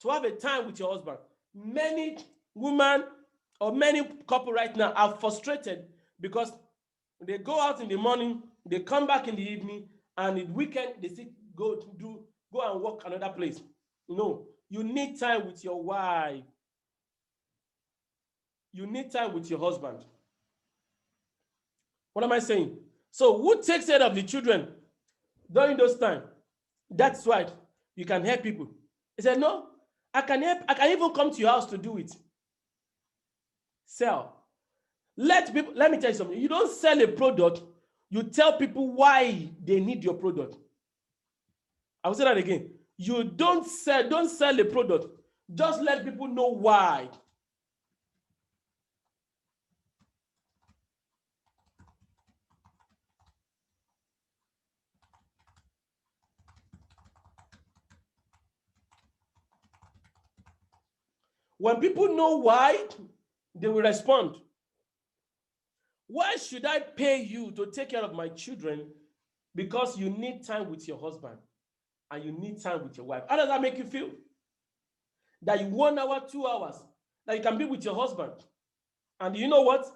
To have a time with your husband. Many women or many couple right now are frustrated because they go out in the morning, they come back in the evening, and in the weekend they still go and work another place. No, you need time with your wife. You need time with your husband. What am I saying? So who takes care of the children during those times? That's right. You can help people. He said, no, I can help. I can even come to your house to do it. Sell. Let me tell you something. You don't sell a product, you tell people why they need your product. I will say that again. You don't sell a product. Just let people know why. When people know why, they will respond. Why should I pay you to take care of my children? Because you need time with your husband and you need time with your wife. How does that make you feel? That you 1 hour, 2 hours, that you can be with your husband. And you know what?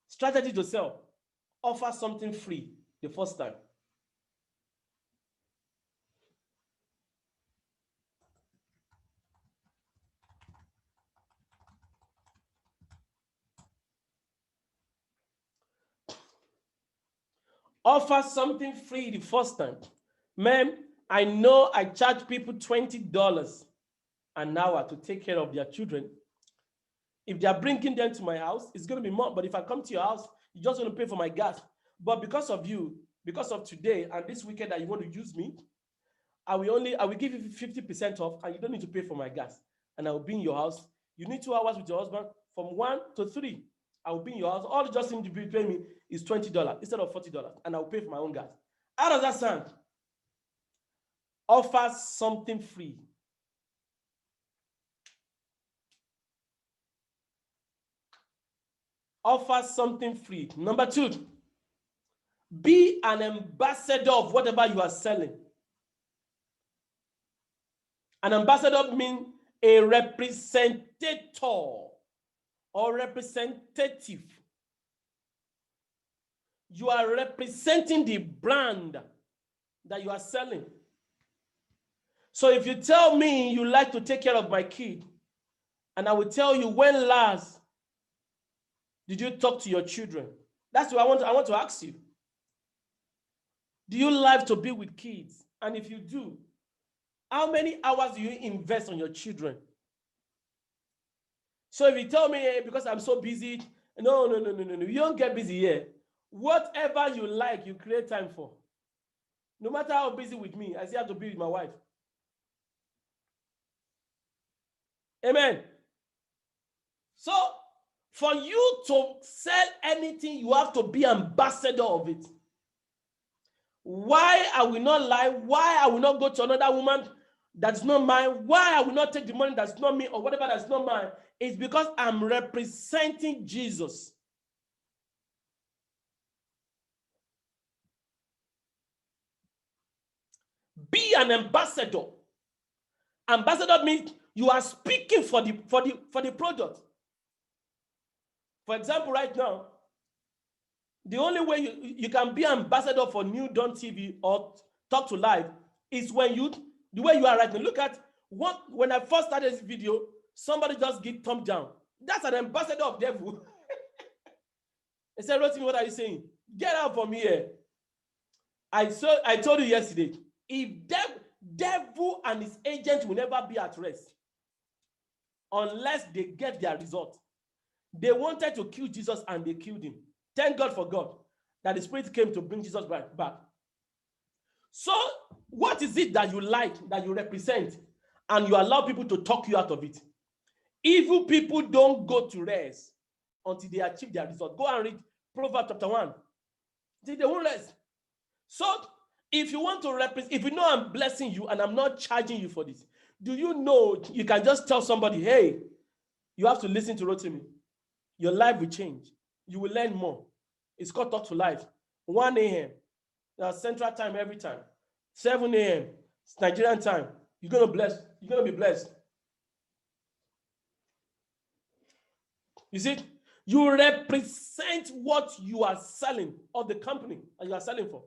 Strategy to sell. Offer something free the first time. Offer something free the first time. Ma'am, I know I charge people $20 an hour to take care of their children. If they are bringing them to my house, it's going to be more. But if I come to your house, you're just going to pay for my gas. But because of you, because of today and this weekend that you want to use me, I will give you 50% off and you don't need to pay for my gas. And I will be in your house. You need 2 hours with your husband from 1 to 3. I will be in your house. All you just need to be paying me is $20 instead of $40. And I will pay for my own gas. How does that sound? Offer something free. Offer something free. Number 2, be an ambassador of whatever you are selling. An ambassador means a representative or representative. You are representing the brand that you are selling. So if you tell me you like to take care of my kid, and I will tell you, when last did you talk to your children? That's what I want to ask you. Do you like to be with kids? And if you do, how many hours do you invest on your children? So if you tell me, hey, because I'm so busy, no, you don't get busy here. Whatever you like, you create time for. No matter how busy with me, I still have to be with my wife. Amen. So for you to sell anything, you have to be ambassador of it. Why I will not lie? Why I will not go to another woman that's not mine? Why I will not take the money that's not me or whatever that's not mine? It's because I'm representing Jesus. Be an ambassador. Ambassador means you are speaking for the product. For example, right now, the only way you can be ambassador for New Dawn TV or Talk to Live is when the way you are right now. Look at when I first started this video, somebody just give thumb down. That's an ambassador of devil. They said, Rotimi, what are you saying? Get out from here. I told you yesterday, if devil and his agent will never be at rest unless they get their result. They wanted to kill Jesus and they killed him. Thank God for God that the Spirit came to bring Jesus back. So what is it that you like, that you represent, and you allow people to talk you out of it? Evil people don't go to rest until they achieve their result. Go and read Proverbs chapter 1. They won't rest. So if you want to represent, if you know I'm blessing you and I'm not charging you for this, do you know you can just tell somebody, hey, you have to listen to Rotimi. Your life will change. You will learn more. It's called Talk to Life. 1 a.m. Central time every time. 7 a.m. Nigerian time. You're going to be blessed. You see, you represent what you are selling or the company that you are selling for.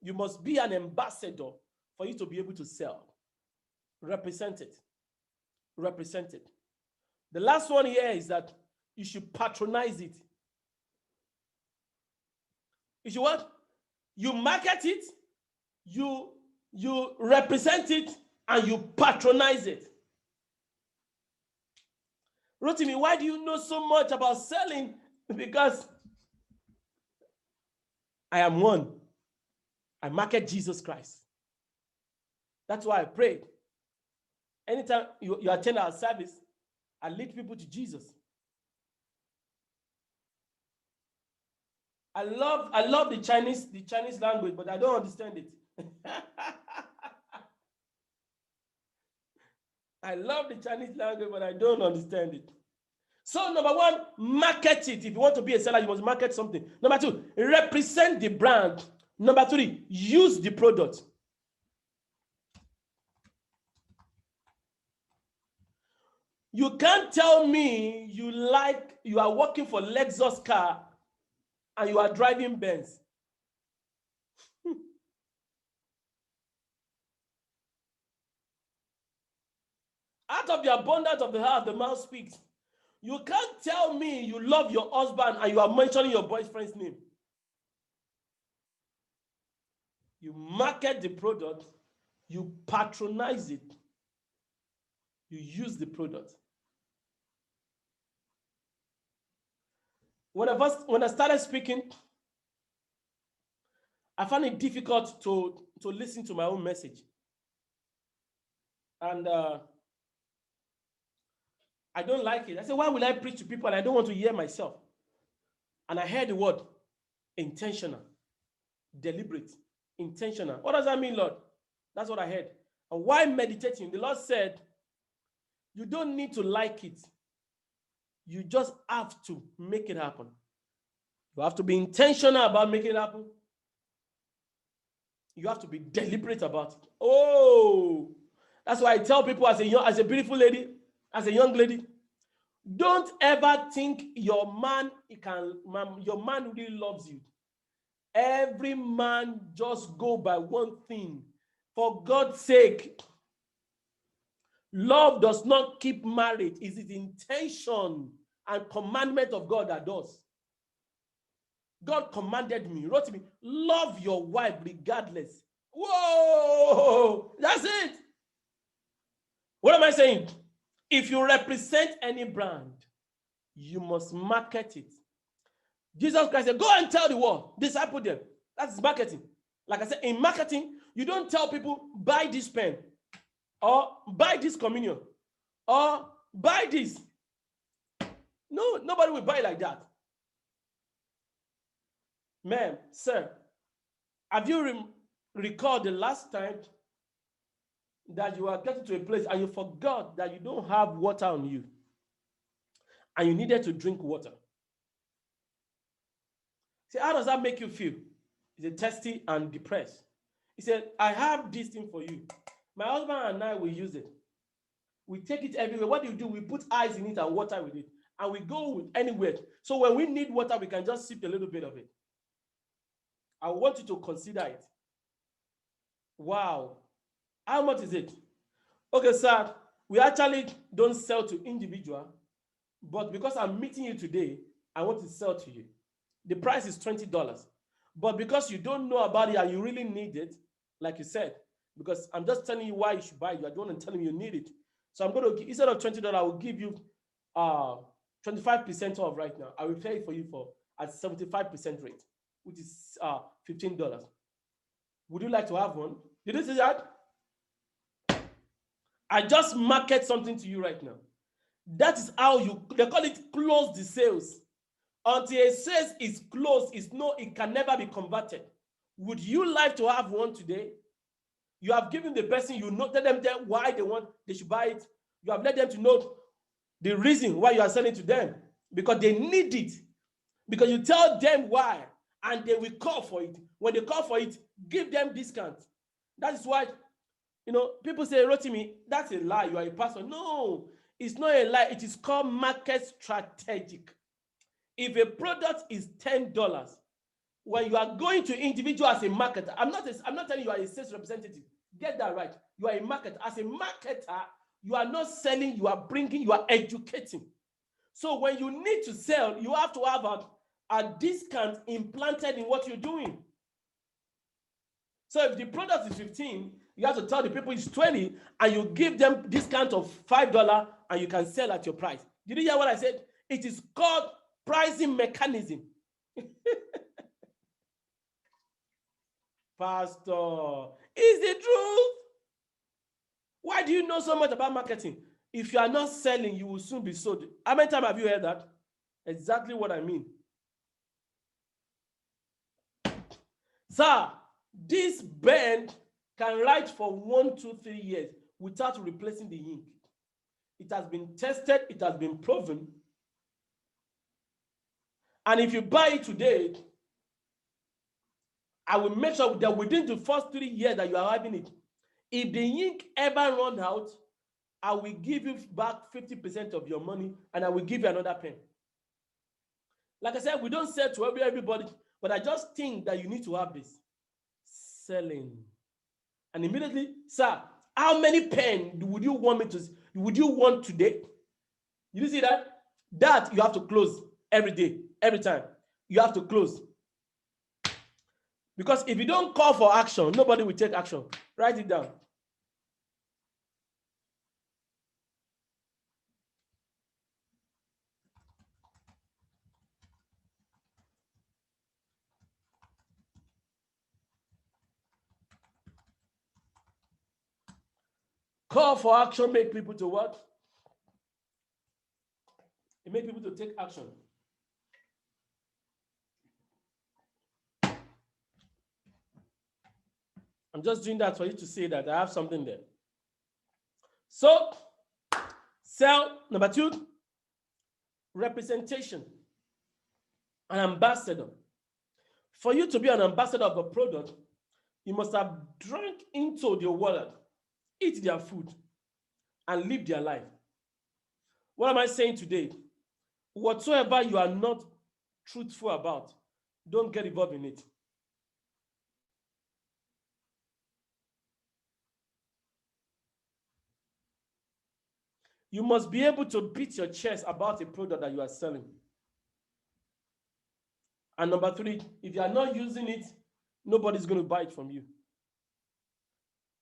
You must be an ambassador for you to be able to sell. Represent it. Represent it. The last one here is that you should patronize it. You should what? You market it, you represent it, and you patronize it. Rotimi, why do you know so much about selling? Because I am one. I market Jesus Christ. That's why I prayed. Anytime you attend our service, I lead people to Jesus. I love the Chinese language, but I don't understand it. I love the Chinese language, but I don't understand it. So number one, market it. If you want to be a seller, you must market something. Number two, represent the brand. Number three, use the product. You can't tell me you are working for Lexus car and you are driving Benz. Out of the abundance of the heart, the mouth speaks. You can't tell me you love your husband and you are mentioning your boyfriend's name. You market the product, you patronize it, you use the product. When I started speaking, I found it difficult to listen to my own message. And I don't like it. I said, why will I preach to people and I don't want to hear myself? And I heard the word intentional, deliberate, intentional. What does that mean, Lord? That's what I heard. And while meditating, the Lord said, you don't need to like it. You just have to make it happen. You have to be intentional about making it happen. You have to be deliberate about it. Oh, that's why I tell people as a beautiful lady, as a young lady, don't ever think your man really loves you. Every man just go by one thing. For God's sake, love does not keep marriage. It's the intention and commandment of God that does. God commanded me, wrote to me, love your wife regardless. Whoa, that's it. What am I saying? If you represent any brand, you must market it. Jesus Christ said, go and tell the world, disciple them. That's marketing. Like I said, in marketing, you don't tell people, buy this pen, or buy this communion, or buy this. No, nobody will buy like that. Ma'am, sir, have you recalled the last time that you are getting to a place and you forgot that you don't have water on you and you needed to drink water? See, how does that make you feel? He said, thirsty and depressed. He said, I have this thing for you. My husband and I will use it. We take it everywhere. What do? We put ice in it and water with it. And we go with anywhere. So when we need water, we can just sip a little bit of it. I want you to consider it. Wow. How much is it? Okay, sir, we actually don't sell to individual, but because I'm meeting you today, I want to sell to you. The price is $20. But because you don't know about it and you really need it, like you said, because I'm just telling you why you should buy it, I don't want to tell you need it. So I'm going to, instead of $20, I will give you 25% off right now. I will pay it for you at 75% rate, which is $15. Would you like to have one? Did you see that? I just market something to you right now. That is how they call it close the sales. Until a sales is closed, it can never be converted. Would you like to have one today? You have given the person, you noted them there why they should buy it. You have let them to know the reason why you are selling to them, because they need it. Because you tell them why, and they will call for it. When they call for it, give them discount. That is why, people say, Rotimi, that's a lie. You are a pastor. No, it's not a lie. It is called market strategic. If a product is $10, when you are going to individual as a marketer, I'm not telling you are a sales representative. Get that right. You are a marketer. As a marketer, you are not selling, you are bringing, you are educating. So when you need to sell, you have to have a discount implanted in what you're doing. So if the product is 15, you have to tell the people it's 20, and you give them discount of $5, and you can sell at your price. Did you hear what I said? It is called pricing mechanism. Pastor, is the truth. Why do you know so much about marketing? If you are not selling, you will soon be sold. How many times have you heard that? Exactly what I mean. Sir, this pen can write for 1, 2, 3 years without replacing the ink. It has been tested. It has been proven. And if you buy it today, I will make sure that within the first 3 years that you are having it, if the ink ever run out, I will give you back 50% of your money and I will give you another pen. Like I said, we don't sell to everybody, but I just think that you need to have this. Selling. And immediately, sir, how many pen would you want today? You see that? That you have to close every day, every time. You have to close. Because if you don't call for action, nobody will take action. Write it down. Call for action, make people to what? It makes people to take action. I'm just doing that for you to say that I have something there. So, sell. Number 2, representation. An ambassador. For you to be an ambassador of a product, you must have drank into their wallet, eat their food, and live their life. What am I saying today? Whatsoever you are not truthful about, don't get involved in it. You must be able to beat your chest about a product that you are selling. And number 3, if you are not using it, nobody's going to buy it from you.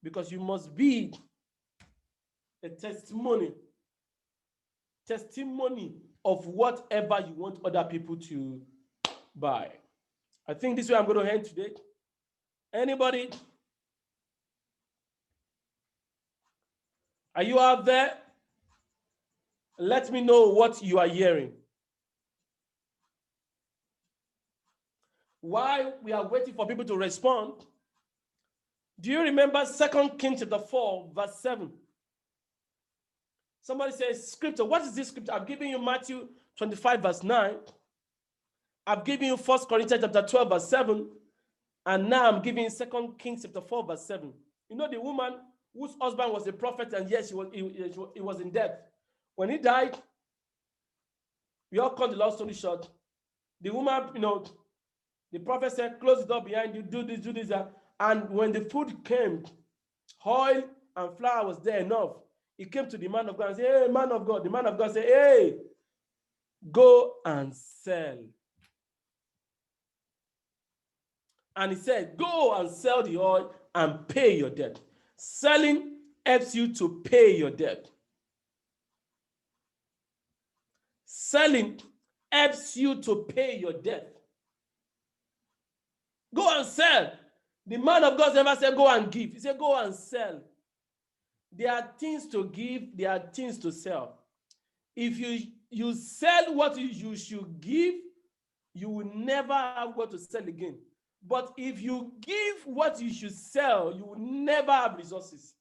Because you must be a testimony of whatever you want other people to buy. I think this is where I'm going to end today. Anybody? Are you out there? Let me know what you are hearing. While we are waiting for people to respond, do you remember 2 Kings chapter 4, verse 7? Somebody says, scripture, what is this scripture? I've given you Matthew 25, verse 9. I've given you 1 Corinthians chapter 12, verse 7. And now I'm giving you 2 Kings chapter 4, verse 7. You know the woman whose husband was a prophet, and yes, he was in debt. When he died, we all cut the long story short. The woman, the prophet said, close the door behind you, do this. And when the food came, oil and flour was there enough. He came to the man of God and said, hey, man of God. The man of God said, hey, go and sell. And he said, go and sell the oil and pay your debt. Selling helps you to pay your debt. Selling helps you to pay your debt. Go and sell. The man of God never said go and give. He said go and sell. There are things to give. There are things to sell. If you sell what you should give, you will never have what to sell again. But if you give what you should sell, you will never have resources.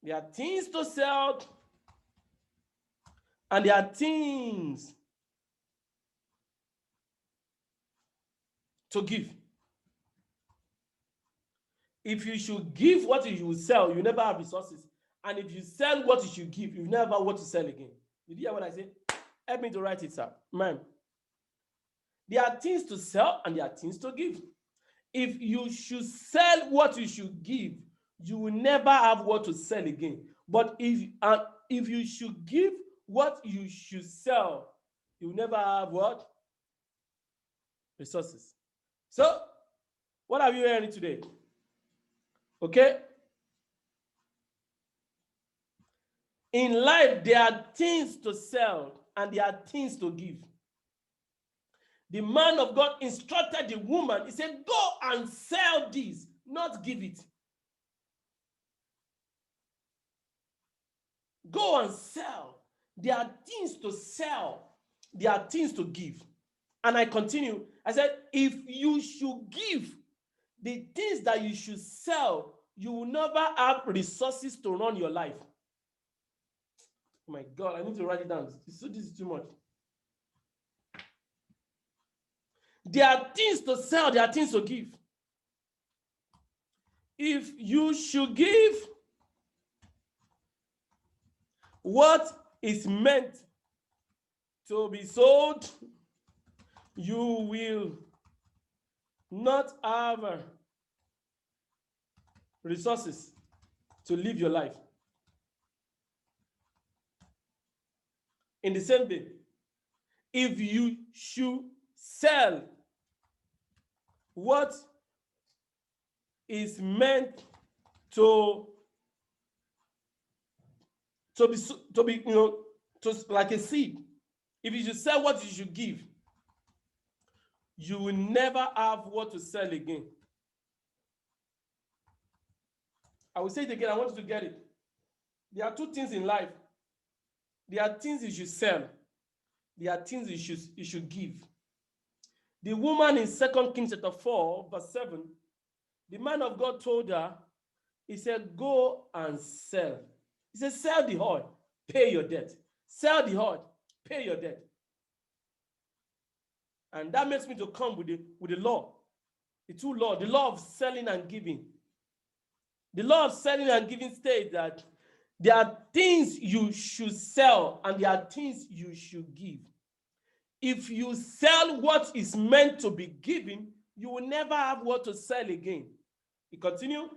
There are things to sell, and there are things to give. If you should give what you will sell, you never have resources. And if you sell what you should give, you never have what to sell again. Did you hear what I said? Help me to write it, sir. Man. There are things to sell and there are things to give. If you should sell what you should give, you will never have what to sell again. But if you should give what you should sell, you will never have what? Resources. So, what are you hearing today? Okay? In life, there are things to sell and there are things to give. The man of God instructed the woman. He said, go and sell this, not give it. Go and sell. There are things to sell. There are things to give. And I continue. I said, if you should give, the things that you should sell you will never have resources to run your life. Oh my God, I need to write it down. This is too much. There are things to sell, there are things to give. If you should give what is meant to be sold, you will not have resources to live your life. In the same way, if you should sell what is meant to be to like a seed, if you should sell what you should give, you will never have what to sell again. I will say it again. I want you to get it. There are two things in life. There are things you should sell. There are things you should give. The woman in 2 Kings chapter 4, verse 7, the man of God told her, he said, go and sell. He said, sell the oil, pay your debt. Sell the oil, pay your debt. And that makes me to come with the law. The two laws, the law of selling and giving. The law of selling and giving states that there are things you should sell and there are things you should give. If you sell what is meant to be given, you will never have what to sell again. You continue.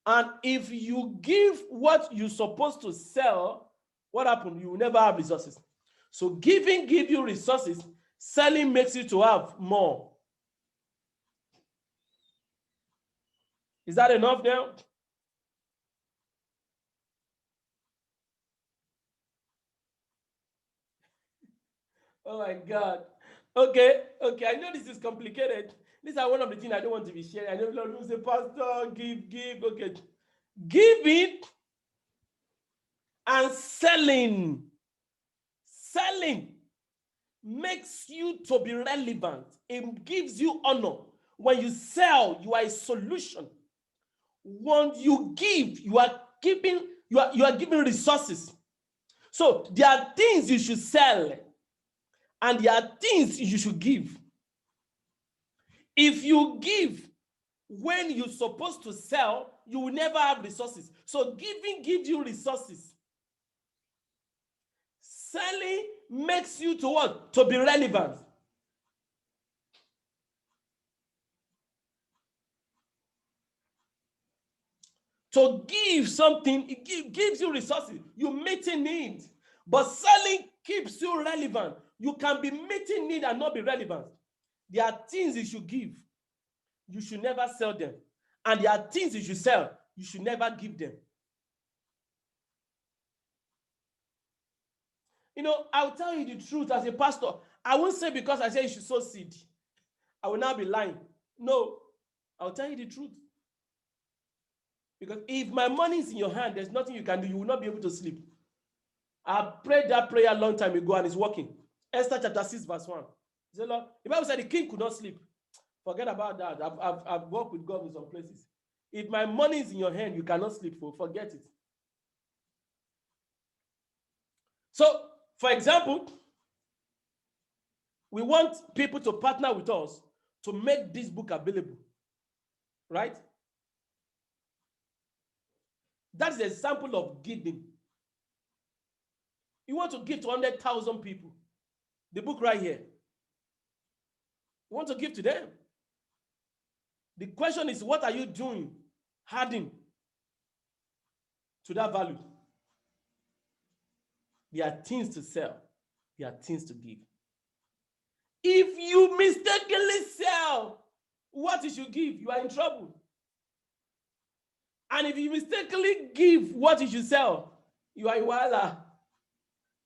And if you give what you're supposed to sell, what happens? You will never have resources. So giving gives you resources. Selling makes you to have more. Is that enough now? Oh my God. Okay. I know this is complicated. These are one of the things I don't want to be sharing. I know a lot of people say, Pastor, give. Okay. Giving and selling. Selling makes you to be relevant. It gives you honor. When you sell, you are a solution. When you give, you are giving resources. So there are things you should sell and there are things you should give. If you give when you're supposed to sell, you will never have resources. So giving gives you resources. Selling makes you to what? To be relevant. To give something, it gives you resources. You meeting needs. But selling keeps you relevant. You can be meeting need and not be relevant. There are things you should give. You should never sell them. And there are things you should sell. You should never give them. I'll tell you the truth as a pastor. I won't say because I say you should sow seed, I will not be lying. No, I'll tell you the truth. Because if my money is in your hand, there's nothing you can do. You will not be able to sleep. I prayed that prayer a long time ago and it's working. Esther chapter 6 verse 1. The Bible said the king could not sleep. Forget about that. I've worked with God in some places. If my money is in your hand, you cannot sleep. Forget it. So, for example, we want people to partner with us to make this book available. Right? That's the example of giving. You want to give to 100,000 people. The book right here. You want to give to them. The question is, what are you doing, adding to that value? There are things to sell. There are things to give. If you mistakenly sell what you should give, you are in trouble. And if you mistakenly give what you should sell, you are in wahala.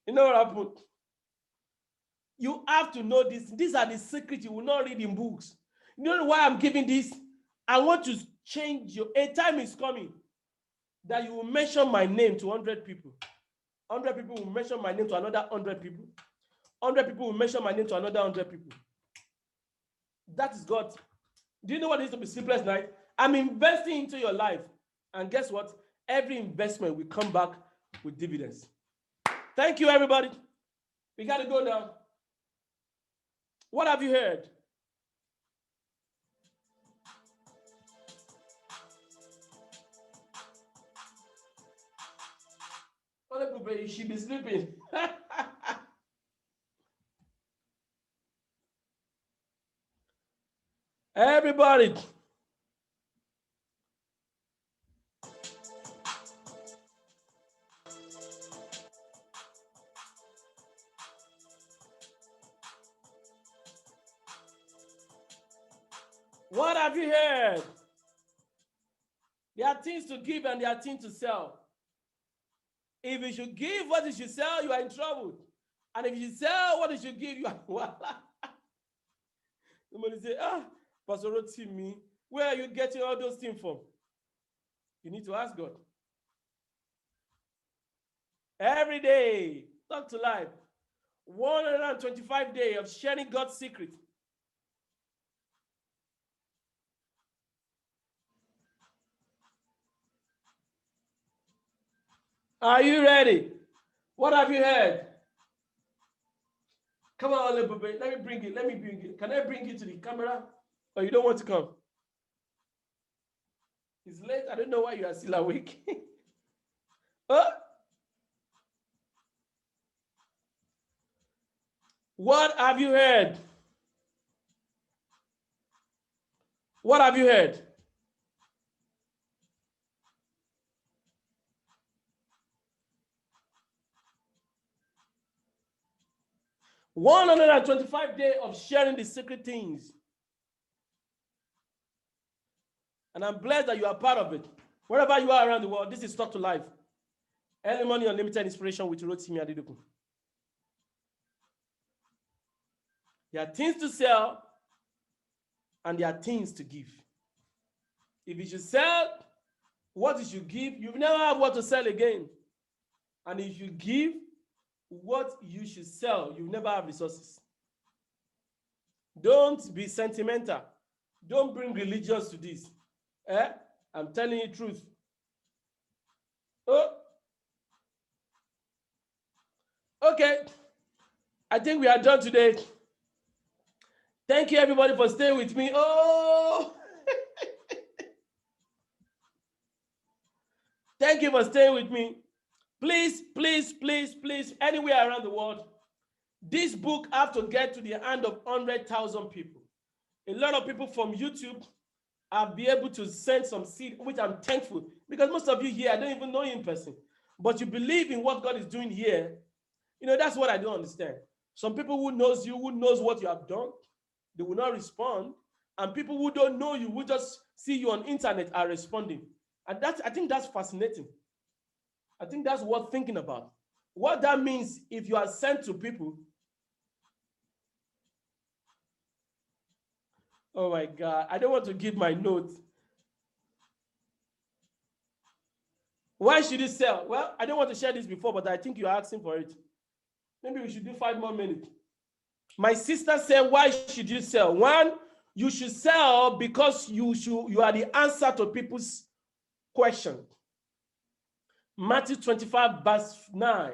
You know what happened? You have to know this. These are the secrets you will not read in books. You know why I'm giving this? I want to change you. A time is coming that you will mention my name to 100 people. 100 people will mention my name to another 100 people. 100 people will mention my name to another 100 people. That is God. Do you know what it is to be sleepless night? I'm investing into your life. And guess what? Every investment will come back with dividends. Thank you, everybody. We got to go now. What have you heard? She be sleeping. Everybody. What have you heard? There are things to give and there are things to sell. If you should give what you should sell, you are in trouble. And if you should sell what you should give, you are. Somebody say, Pastor Rotimi, where are you getting all those things from? You need to ask God. Every day, talk to life. 125 days of sharing God's secret. Are you ready? What have you heard? Come on, let me bring it. Let me bring it. Can I bring it to the camera? Or you don't want to come? It's late. I don't know why you are still awake. Huh? What have you heard? What have you heard? $125 days of sharing the secret things. And I'm blessed that you are part of it. Wherever you are around the world, this is Talk to Life. Early Morning Unlimited Inspiration with Rotimi Adedoku. There are things to sell and there are things to give. If you should sell what you should give, you never have what to sell again. And if you give what you should sell, you never have resources. Don't be sentimental. Don't bring religions to this. I'm telling you the truth. Oh. Okay. I think we are done today. Thank you, everybody, for staying with me. Oh. Thank you for staying with me. Please, please, please, please, anywhere around the world, this book have to get to the hand of 100,000 people. A lot of people from YouTube have been able to send some seed, which I'm thankful, because most of you here, I don't even know you in person, but you believe in what God is doing here. You know, that's what I don't understand. Some people who knows you, who knows what you have done, they will not respond. And people who don't know you, who just see you on internet are responding. And I think that's fascinating. I think that's worth thinking about. What that means, if you are sent to people, oh my God, I don't want to give my notes. Why should you sell? Well, I don't want to share this before, but I think you're asking for it. Maybe we should do 5 more minutes. My sister said, why should you sell? One, you should sell because you are the answer to people's question. Matthew 25, verse 9.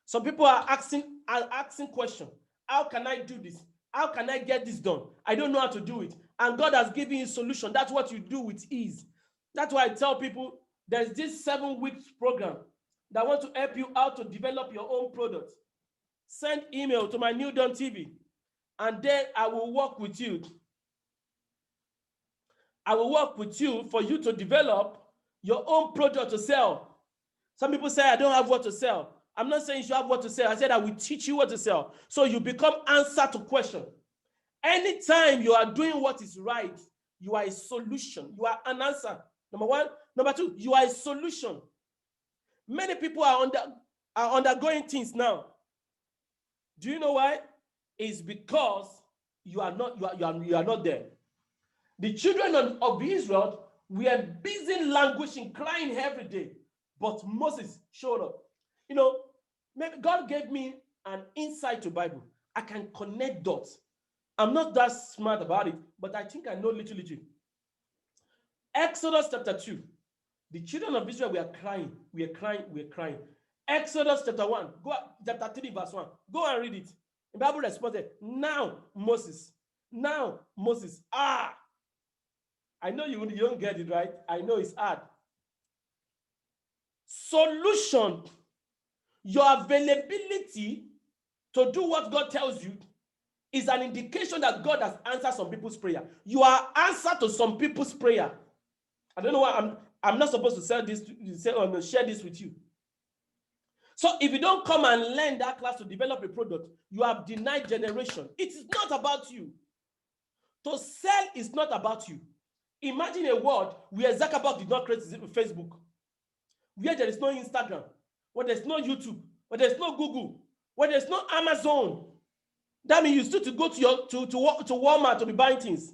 Some people are asking questions. How can I do this? How can I get this done? I don't know how to do it. And God has given you a solution. That's what you do with ease. That's why I tell people there's this 7-week program that want to help you out to develop your own product. Send email to my New Dawn TV, and then I will work with you. I will work with you for you to develop your own product to sell. Some people say, I don't have what to sell. I'm not saying you should have what to sell. I said I will teach you what to sell. So you become answer to question. Anytime you are doing what is right, you are a solution. You are an answer. Number one. Number two, you are a solution. Many people are undergoing things now. Do you know why? It's because you are not there. The children of Israel were busy languishing, crying every day. But Moses showed up. You know, maybe God gave me an insight to Bible. I can connect dots. I'm not that smart about it, but I think I know little. Exodus chapter 2. The children of Israel were crying, we are crying, we are crying. Exodus chapter 1, go chapter 3, verse 1. Go and read it. The Bible responded, now Moses. Now Moses. Ah, I know you don't get it, right? I know it's hard. Solution. Your availability to do what God tells you is an indication that God has answered some people's prayer. You are answer to some people's prayer. I don't know why I'm not supposed to share this with you. So if you don't come and learn that class to develop a product, you have denied generation. It is not about you. To sell is not about you. Imagine a world where Zuckerberg did not create Facebook, where there is no Instagram, where there's no YouTube, where there's no Google, where there's no Amazon. That means you still to go to Walmart to be buying things.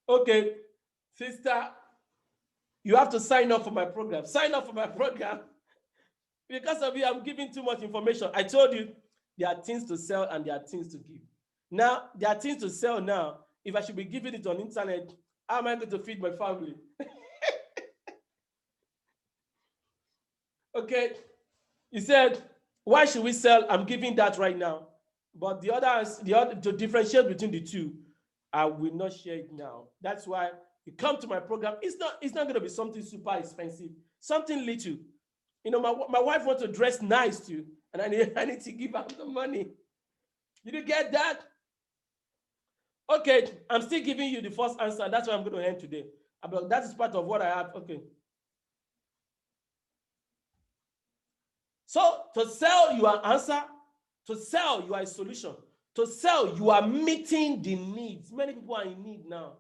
Okay, sister, you have to sign up for my program. Sign up for my program. Because of you, I'm giving too much information. I told you there are things to sell and there are things to give. Now, there are things to sell now. If I should be giving it on internet, how am I going to feed my family? Okay, you said, why should we sell? I'm giving that right now. But to differentiate between the two, I will not share it now. That's why you come to my program. It's not going to be something super expensive, something little. You know, my wife wants to dress nice too, and I need to give her the money. Did you get that? Okay, I'm still giving you the first answer. That's what I'm going to end today. That is part of what I have. Okay. So to sell, you are answer. To sell, you are a solution. To sell, you are meeting the needs. Many people are in need now.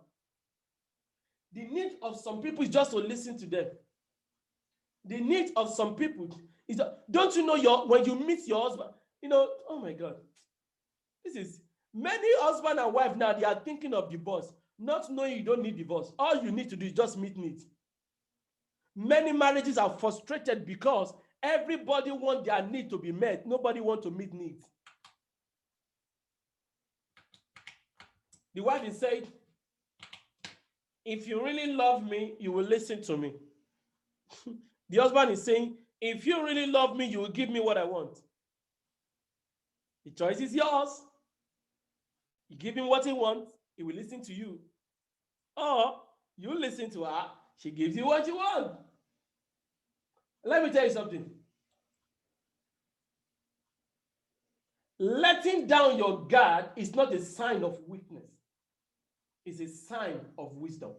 The need of some people is just to listen to them. The need of some people is, don't you know, when you meet your husband, you know, oh my God, this is, many husband and wife now, they are thinking of divorce, not knowing you don't need divorce. All you need to do is just meet needs. Many marriages are frustrated because everybody wants their need to be met. Nobody wants to meet needs. The wife is saying, if you really love me, you will listen to me. The husband is saying, if you really love me, you will give me what I want. The choice is yours. You give him what he wants, he will listen to you. Or you listen to her, she gives you what you want. Let me tell you something. Letting down your guard is not a sign of weakness. It's a sign of wisdom.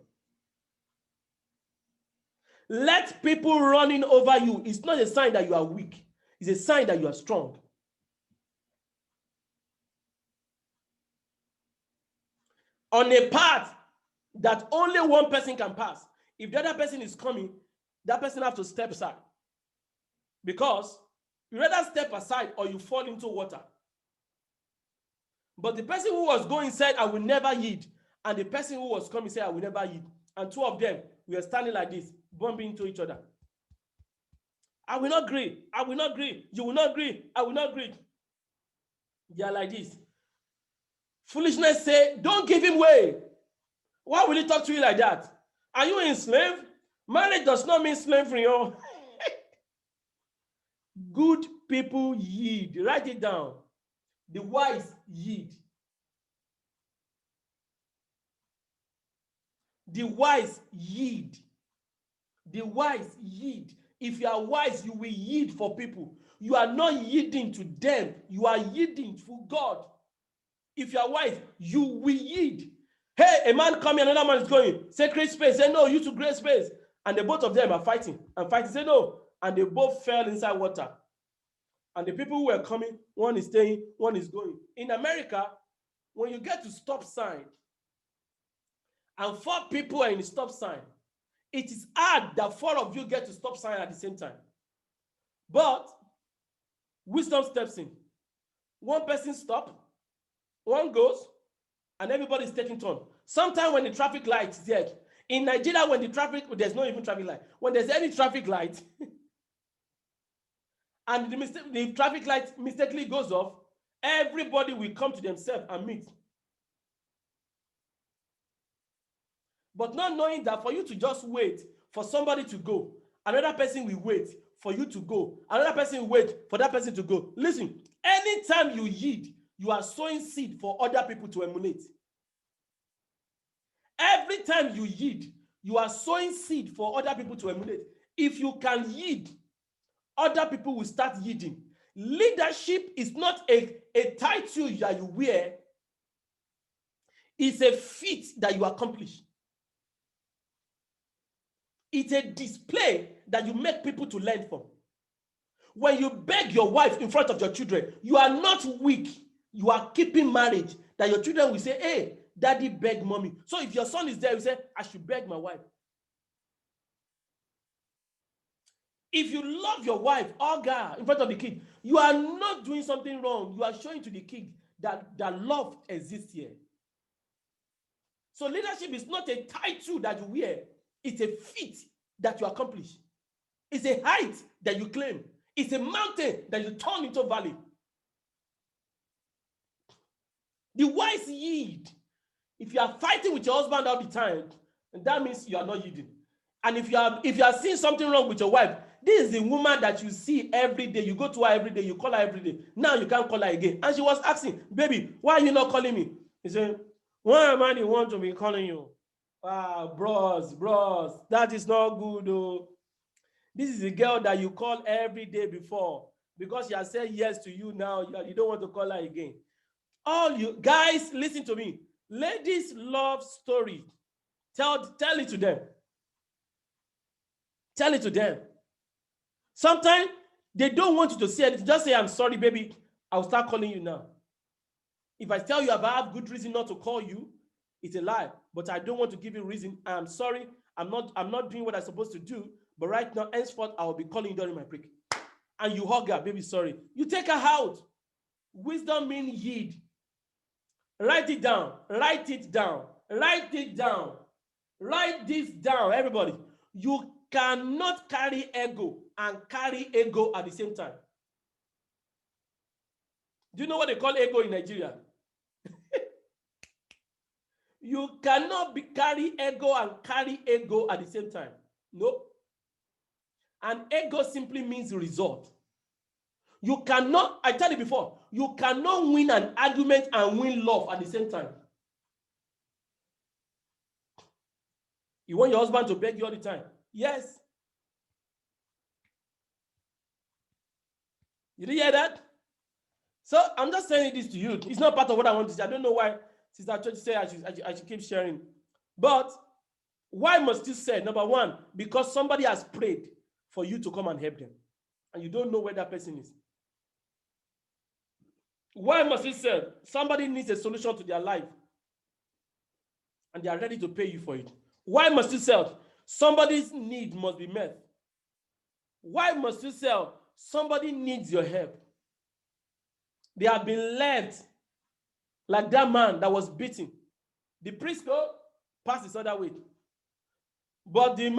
Let people running over you is not a sign that you are weak. It's a sign that you are strong. On a path that only one person can pass, if the other person is coming, that person has to step aside. Because you rather step aside or you fall into water. But the person who was going said, I will never yield. And the person who was coming said, I will never yield. And two of them were standing like this, bumping into each other. I will not agree. I will not agree. You will not agree. I will not agree. They are like this. Foolishness say, don't give him way. Why will he talk to you like that? Are you enslaved? Marriage does not mean slavery. Oh. Good people yield. Write it down. The wise yield. The wise yield. The wise yield. If you are wise, you will yield for people. You are not yielding to them. You are yielding for God. If you are wise, you will yield. Hey, a man coming, another man is going. Say, create space. Say, no, you to create space. And the both of them are fighting and fighting. Say, no. And they both fell inside water. And the people who were coming, one is staying, one is going. In America, when you get to stop sign, and 4 people are in the stop sign, it is hard that 4 of you get to stop sign at the same time. But wisdom steps in. One person stops, one goes, and everybody's taking turn. Sometimes when the traffic light is there, in Nigeria, when there's no even traffic light. When there's any traffic light, and the traffic light mistakenly goes off, everybody will come to themselves and meet. But not knowing that for you to just wait for somebody to go, another person will wait for you to go, another person will wait for that person to go. Listen, anytime you yield, you are sowing seed for other people to emulate. Every time you yield, you are sowing seed for other people to emulate. If you can yield, other people will start yielding. Leadership is not a title that you wear, it's a feat that you accomplish. It's a display that you make people to learn from. When you beg your wife in front of your children, you are not weak. You are keeping marriage. That your children will say, hey, daddy beg mommy. So if your son is there, you say, I should beg my wife. If you love your wife, Olga, in front of the kid, you are not doing something wrong. You are showing to the kid that love exists here. So leadership is not a title that you wear. It's a feat that you accomplish. It's a height that you claim. It's a mountain that you turn into a valley. The wise yield. If you are fighting with your husband all the time, that means you are not yielding. And if you are seeing something wrong with your wife, this is the woman that you see every day. You go to her every day. You call her every day. Now you can't call her again. And she was asking, baby, why are you not calling me? He said, why am I the one to be calling you? Ah, bros, that is not good, though. This is the girl that you call every day before. Because she has said yes to you now, you don't want to call her again. All you guys, listen to me. Ladies love story. Tell it to them. Tell it to them. Sometimes they don't want you to say anything. Just say, I'm sorry, baby. I'll start calling you now. If I tell you I have good reason not to call you, it's a lie. But I don't want to give you reason. I'm sorry. I'm not doing what I'm supposed to do. But right now, henceforth, I will be calling you during my break. And you hug her, baby, sorry. You take her out. Wisdom means yield. Write it down. Write it down. Write it down. Write this down, everybody. You cannot carry ego and carry ego at the same time. Do you know what they call ego in Nigeria? You cannot carry ego and carry ego at the same time. No. And ego simply means result. You cannot, I tell you before, you cannot win an argument and win love at the same time. You want your husband to beg you all the time? Yes. You didn't hear that? So I'm just saying this to you. It's not part of what I want to say. I don't know why Sister Church said I should keep sharing. But why must you say? Number one, because somebody has prayed for you to come and help them. And you don't know where that person is. Why must you say? Somebody needs a solution to their life. And they are ready to pay you for it. Why must you sell? Somebody's need must be met. Why must you sell? Somebody needs your help. They have been left like that man that was beaten. The priest passed his other way. But the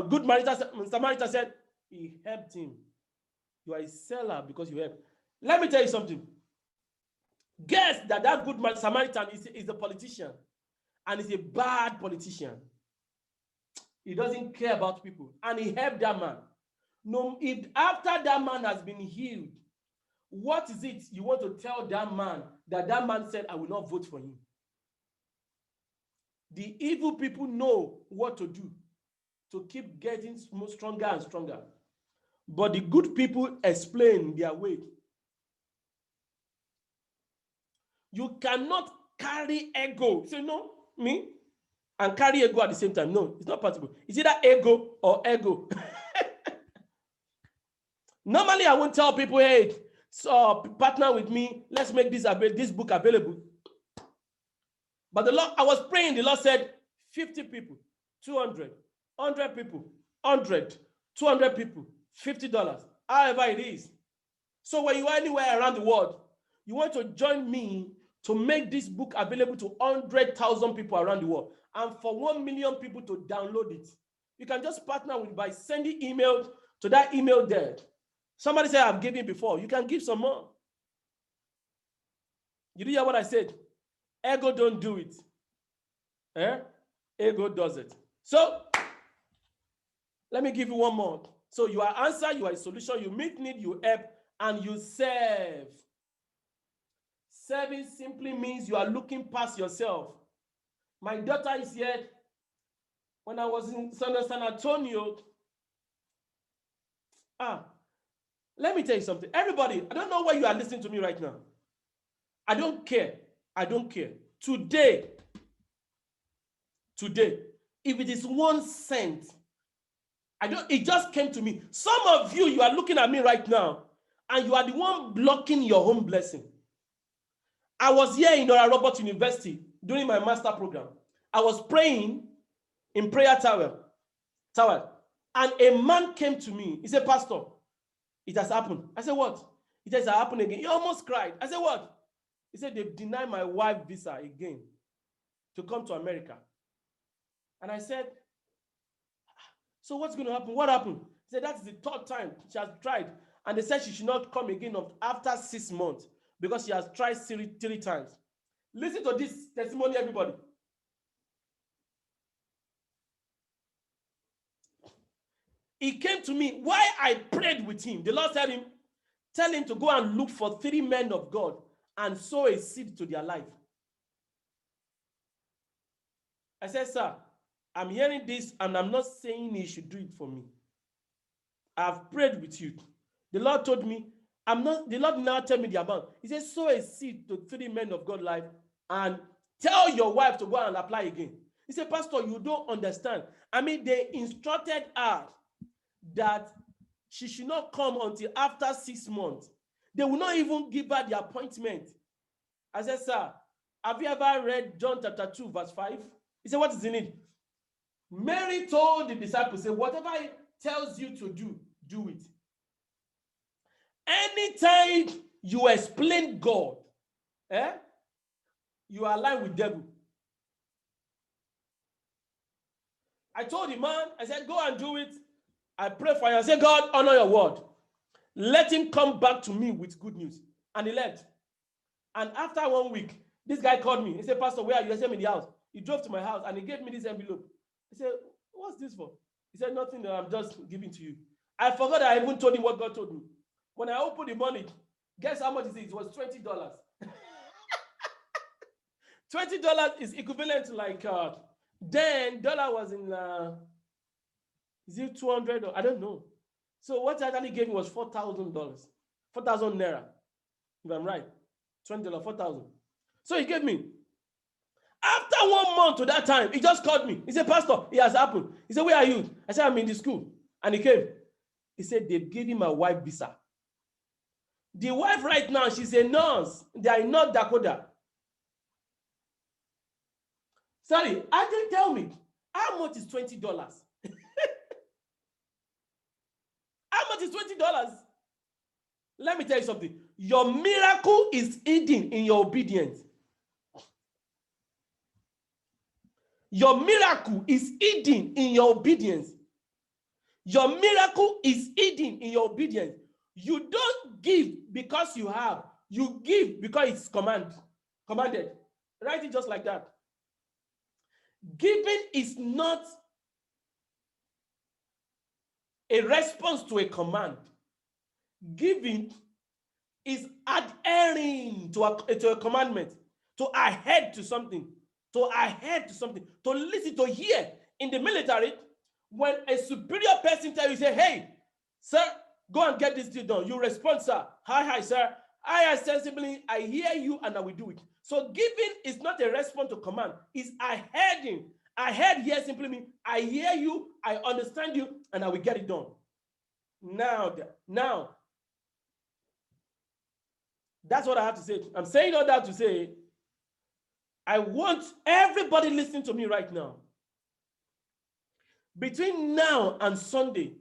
good Samaritan said, he helped him. You are a seller because you help. Let me tell you something. Guess that good Samaritan is a politician. And he's a bad politician. He doesn't care about people. And he helped that man. No, if after that man has been healed, what is it you want to tell that man that man said, I will not vote for him? The evil people know what to do to keep getting stronger and stronger. But the good people explain their way. You cannot carry ego. Say, no, me, and carry ego at the same time. No, it's not possible. It's either ego or ego. Normally, I won't tell people, hey, so partner with me. Let's make this book available. But the Lord, I was praying. The Lord said, 50 people, 200, 100 people, 100, 200 people, $50, however it is. So when you are anywhere around the world, you want to join me to make this book available to 100,000 people around the world, and for 1 million people to download it. You can just partner with by sending email to that email there. Somebody said, I've given before. You can give some more. You did hear what I said? Ego don't do it. Ego does it. So let me give you one more. So you are answer, you are a solution, you meet need, you help, and you serve. Serving simply means you are looking past yourself. My daughter is here. When I was in San Antonio, let me tell you something. Everybody, I don't know why you are listening to me right now. I don't care. I don't care. Today, if it is 1 cent, it just came to me. Some of you are looking at me right now, and you are the one blocking your own blessing. I was here in Oral Roberts University during my master program. I was praying in prayer tower, and a man came to me. He said, Pastor, it has happened. I said, what? It has happened again. He almost cried. I said, what? He said, they've denied my wife visa again to come to America. And I said, so what's going to happen? What happened? He said, that's the 3rd time she has tried. And they said she should not come again after 6 months because she has tried 3 times. Listen to this testimony, everybody. He came to me while I prayed with him. The Lord said him, tell him to go and look for 3 men of God and sow a seed to their life. I said, sir, I'm hearing this and I'm not saying he should do it for me. I've prayed with you. The Lord told me, the Lord now tell me the amount. He said, sow a seed to 3 men of God life and tell your wife to go and apply again. He said, Pastor, you don't understand. I mean, they instructed her that she should not come until after 6 months. They will not even give her the appointment. I said, sir, have you ever read John chapter 2, verse 5? He said, what is in it? Mary told the disciples, say, whatever he tells you to do, do it. Anytime you explain God, you are aligned with devil. I told the man, I said, go and do it. I pray for you. I said, God, honor your word. Let him come back to me with good news. And he left. And after 1 week, this guy called me. He said, Pastor, where are you? I said, I'm in the house. He drove to my house and he gave me this envelope. I said, what's this for? He said, nothing, that I'm just giving to you. I forgot that I even told him what God told me. When I opened the money, guess how much it is? It was $20. $20 is equivalent to like, then dollar was in, is it 200 or I don't know. So what I actually gave me was $4,000, 4,000 naira, if I'm right, $20, 4,000. So he gave me. After 1 month to that time, he just called me. He said, Pastor, it has happened. He said, where are you? I said, I'm in the school. And he came. He said, they gave him a wife visa. The wife right now, she's a nurse. They are in North Dakota. Sorry, I didn't tell me. How much is $20? How much is $20? Let me tell you something. Your miracle is hidden in your obedience. Your miracle is hidden in your obedience. Your miracle is hidden in your obedience. You don't give because you have. You give because it's commanded. Write it just like that. Giving is not a response to a command. Giving is adhering to a commandment, to adhere to something, to listen, to hear. In the military, when a superior person tells you, say, hey, sir, go and get this deal done. You respond, sir. Hi, sir. I ostensibly, I hear you and I will do it. So giving is not a response to command. It's adhering. Adhere here simply means I hear you, I understand you, and I will get it done. Now, that's what I have to say. I'm saying all that to say, I want everybody listening to me right now. Between now and Sunday,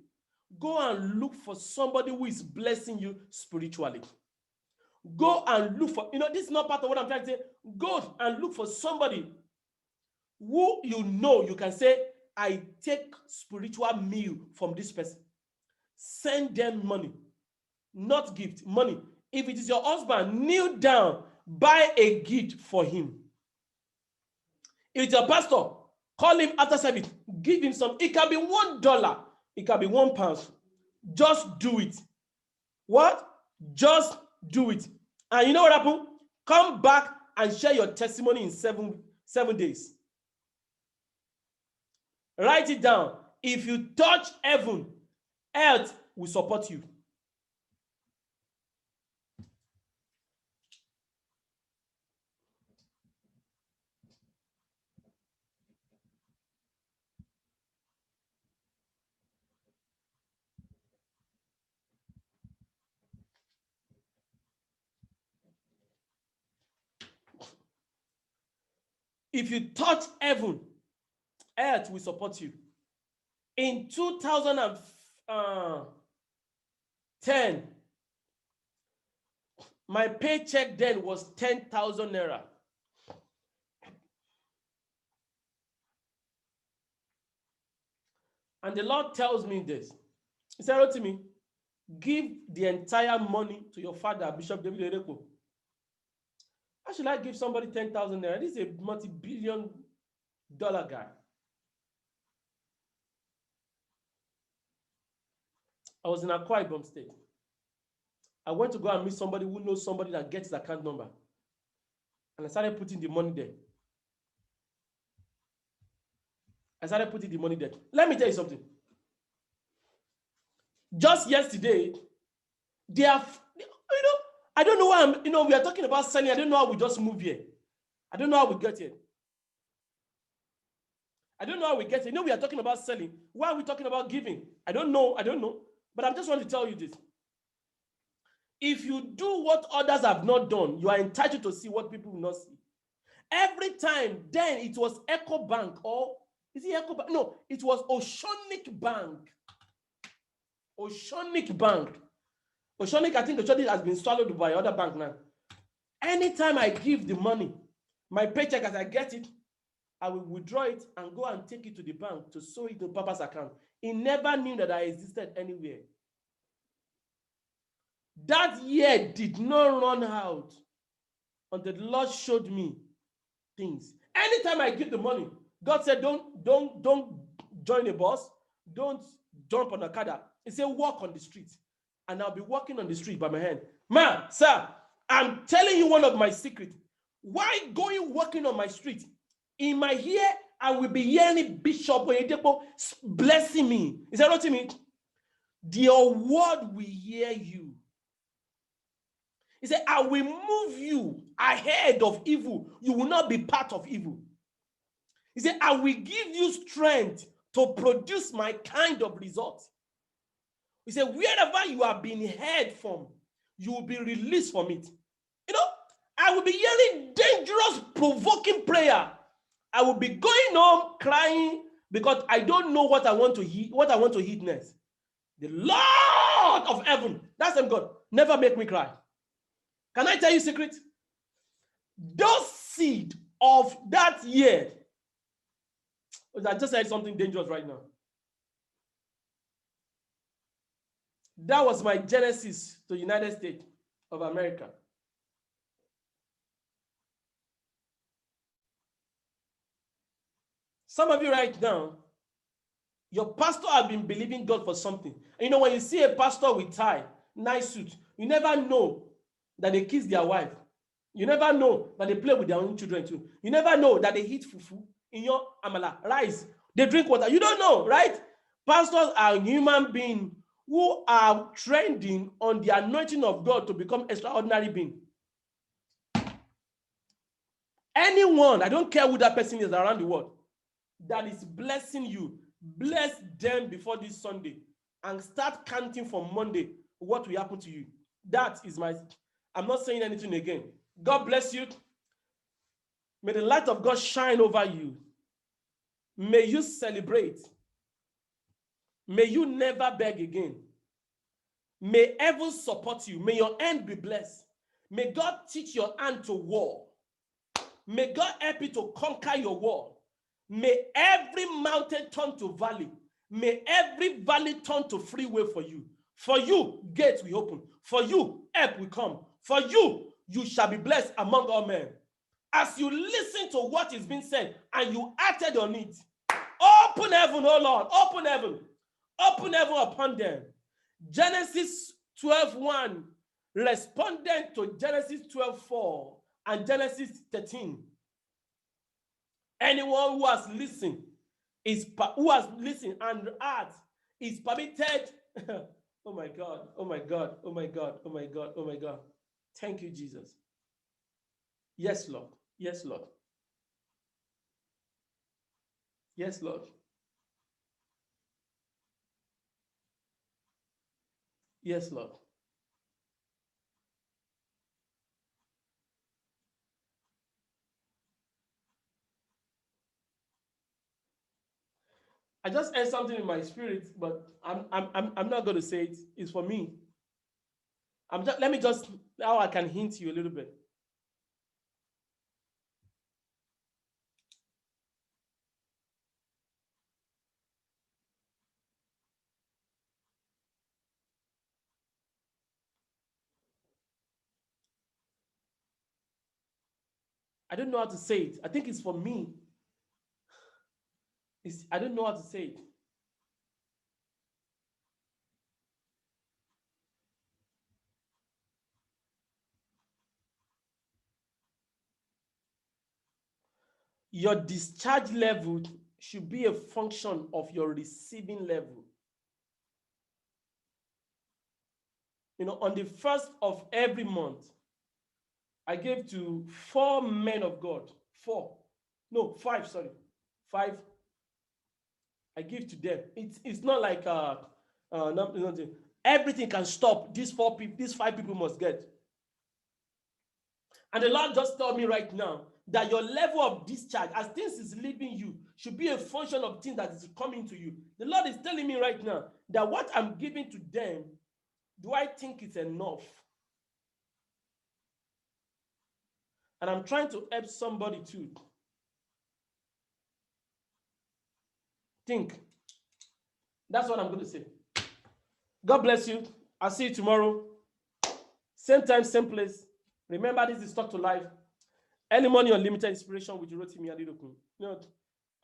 go and look for somebody who is blessing you spiritually. Go and look for, this is not part of what I'm trying to say. Go and look for somebody who you can say, I take spiritual meal from this person. Send them money, not gift, money. If it is your husband, kneel down, buy a gift for him. If it's your pastor, Call him after service. Give him some. It can be $1. It can be £1. Just do it. What? Just do it. And you know what happened? Come back and share your testimony in seven days. Write it down. If you touch heaven, earth will support you. If you touch heaven, earth will support you. In 2010, my paycheck then was 10,000 naira. And the Lord tells me this. He said to me, give the entire money to your father, Bishop David Oyedepo. How should I give somebody 10,000 naira? This is a multi-billion dollar guy. I was in Akwa Ibom State. I went to go and meet somebody who knows somebody that gets his account number. And I started putting the money there. Let me tell you something. Just yesterday, they have, I don't know why we are talking about selling. I don't know how we just move here. I don't know how we get here. We are talking about selling. Why are we talking about giving? I don't know. But I just want to tell you this. If you do what others have not done, you are entitled to see what people will not see. Every time, then it was Echo Bank, or is it Echo Bank? No, it was Oceanic Bank. Oceanic, I think Oceanic has been swallowed by other bank now. Anytime I give the money, my paycheck as I get it, I will withdraw it and go and take it to the bank to sow it to Papa's account. He never knew that I existed anywhere. That year did not run out until the Lord showed me things. Anytime I give the money, God said, don't join a bus, don't jump on a car. He said, walk on the street. And I'll be walking on the street by my hand. Man, sir, I'm telling you one of my secrets. Why walking on my street? In my ear, I will be hearing Bishop Oyedepo blessing me. Is that what you mean? The word will hear you. He said, I will move you ahead of evil. You will not be part of evil. He said, I will give you strength to produce my kind of result. He said, wherever you have been heard from, you will be released from it. I will be yelling dangerous, provoking prayer. I will be going home crying because I don't know what I want to eat next. The Lord of heaven, that's him God, never make me cry. Can I tell you a secret? Those seed of that year, I just said something dangerous right now. That was my genesis to the United States of America. Some of you right now, your pastor has been believing God for something. And when you see a pastor with tie, nice suit, you never know that they kiss their wife. You never know that they play with their own children too. You never know that they eat fufu in your amala, rice. They drink water. You don't know, right? Pastors are human beings who are trending on the anointing of God to become extraordinary beings. Anyone, I don't care who that person is around the world, that is blessing you, bless them before this Sunday and start counting from Monday what will happen to you. That is I'm not saying anything again. God bless you. May the light of God shine over you. May you celebrate. May you never beg again. May heaven support you. May your hand be blessed. May God teach your hand to war. May God help you to conquer your war. May every mountain turn to valley. May every valley turn to freeway for you. For you, gates will open. For you, help will come. For you, you shall be blessed among all men. as you listen to what is being said and you acted on it, open heaven, oh Lord, open heaven upon them. Genesis 12:1 responded to Genesis 12:4 and Genesis 13. Anyone who has listened and heard is permitted. Oh my God, oh my God, oh my God, oh my God, oh my God. Thank you, Jesus. Yes, Lord. Yes, Lord. Yes, Lord. Yes, Lord. I just heard something in my spirit, but I'm not going to say it. It's for me. Let me just, how I can hint you a little bit. I don't know how to say it. I think it's for me. I don't know how to say it. Your discharge level should be a function of your receiving level. You know, on the first of every month, I gave to 4 men of God. 5, sorry. 5. I give to them. It's not like nothing. Everything can stop. These 5 people must get. And the Lord just told me right now that your level of discharge, as things is leaving you, should be a function of things that is coming to you. The Lord is telling me right now that what I'm giving to them, do I think it's enough? And I'm trying to help somebody too. Think. That's what I'm going to say. God bless you. I'll see you tomorrow. Same time, same place. Remember, this is Talk to Life. Early morning unlimited inspiration with Rotimi Adedokun. You know,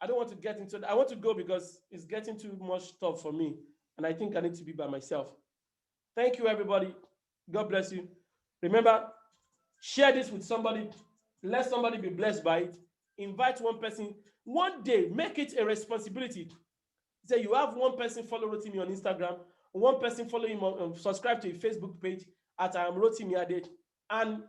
I don't want to get into it. I want to go because it's getting too much stuff for me. And I think I need to be by myself. Thank you, everybody. God bless you. Remember, share this with somebody. Let somebody be blessed by it. Invite one person. One day, make it a responsibility. Say you have one person follow Rotimi on Instagram, one person follow him on subscribe to his Facebook page at I am Rotimi Ade. And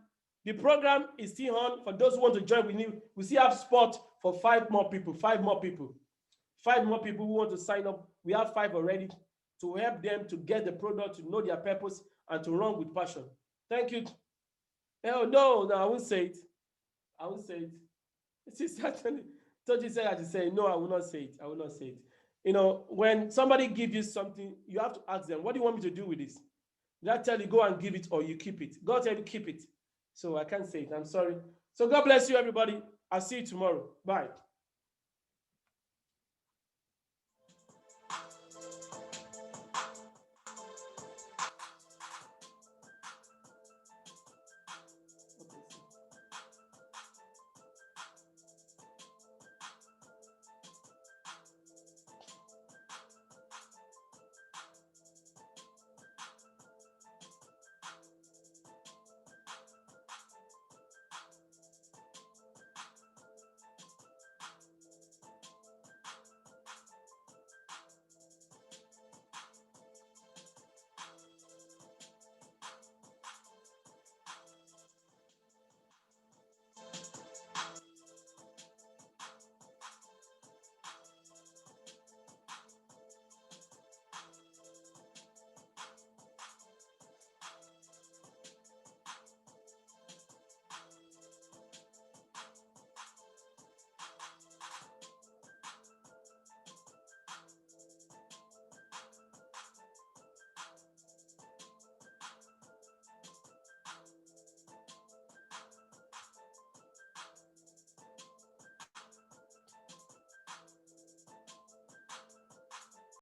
the program is still on. For those who want to join with me, we still have spot for 5 more people. 5 more people. 5 more people who want to sign up. We have 5 already to help them to get the product, to know their purpose, and to run with passion. Thank you. Oh, no, I won't say it. I won't say it. It's actually, Toji said I should say, no, I will not say it. I will not say it. You know, when somebody gives you something, you have to ask them, what do you want me to do with this? Did I tell you go and give it or you keep it? God tell you keep it. So I can't say it. I'm sorry. So God bless you, everybody. I'll see you tomorrow. Bye.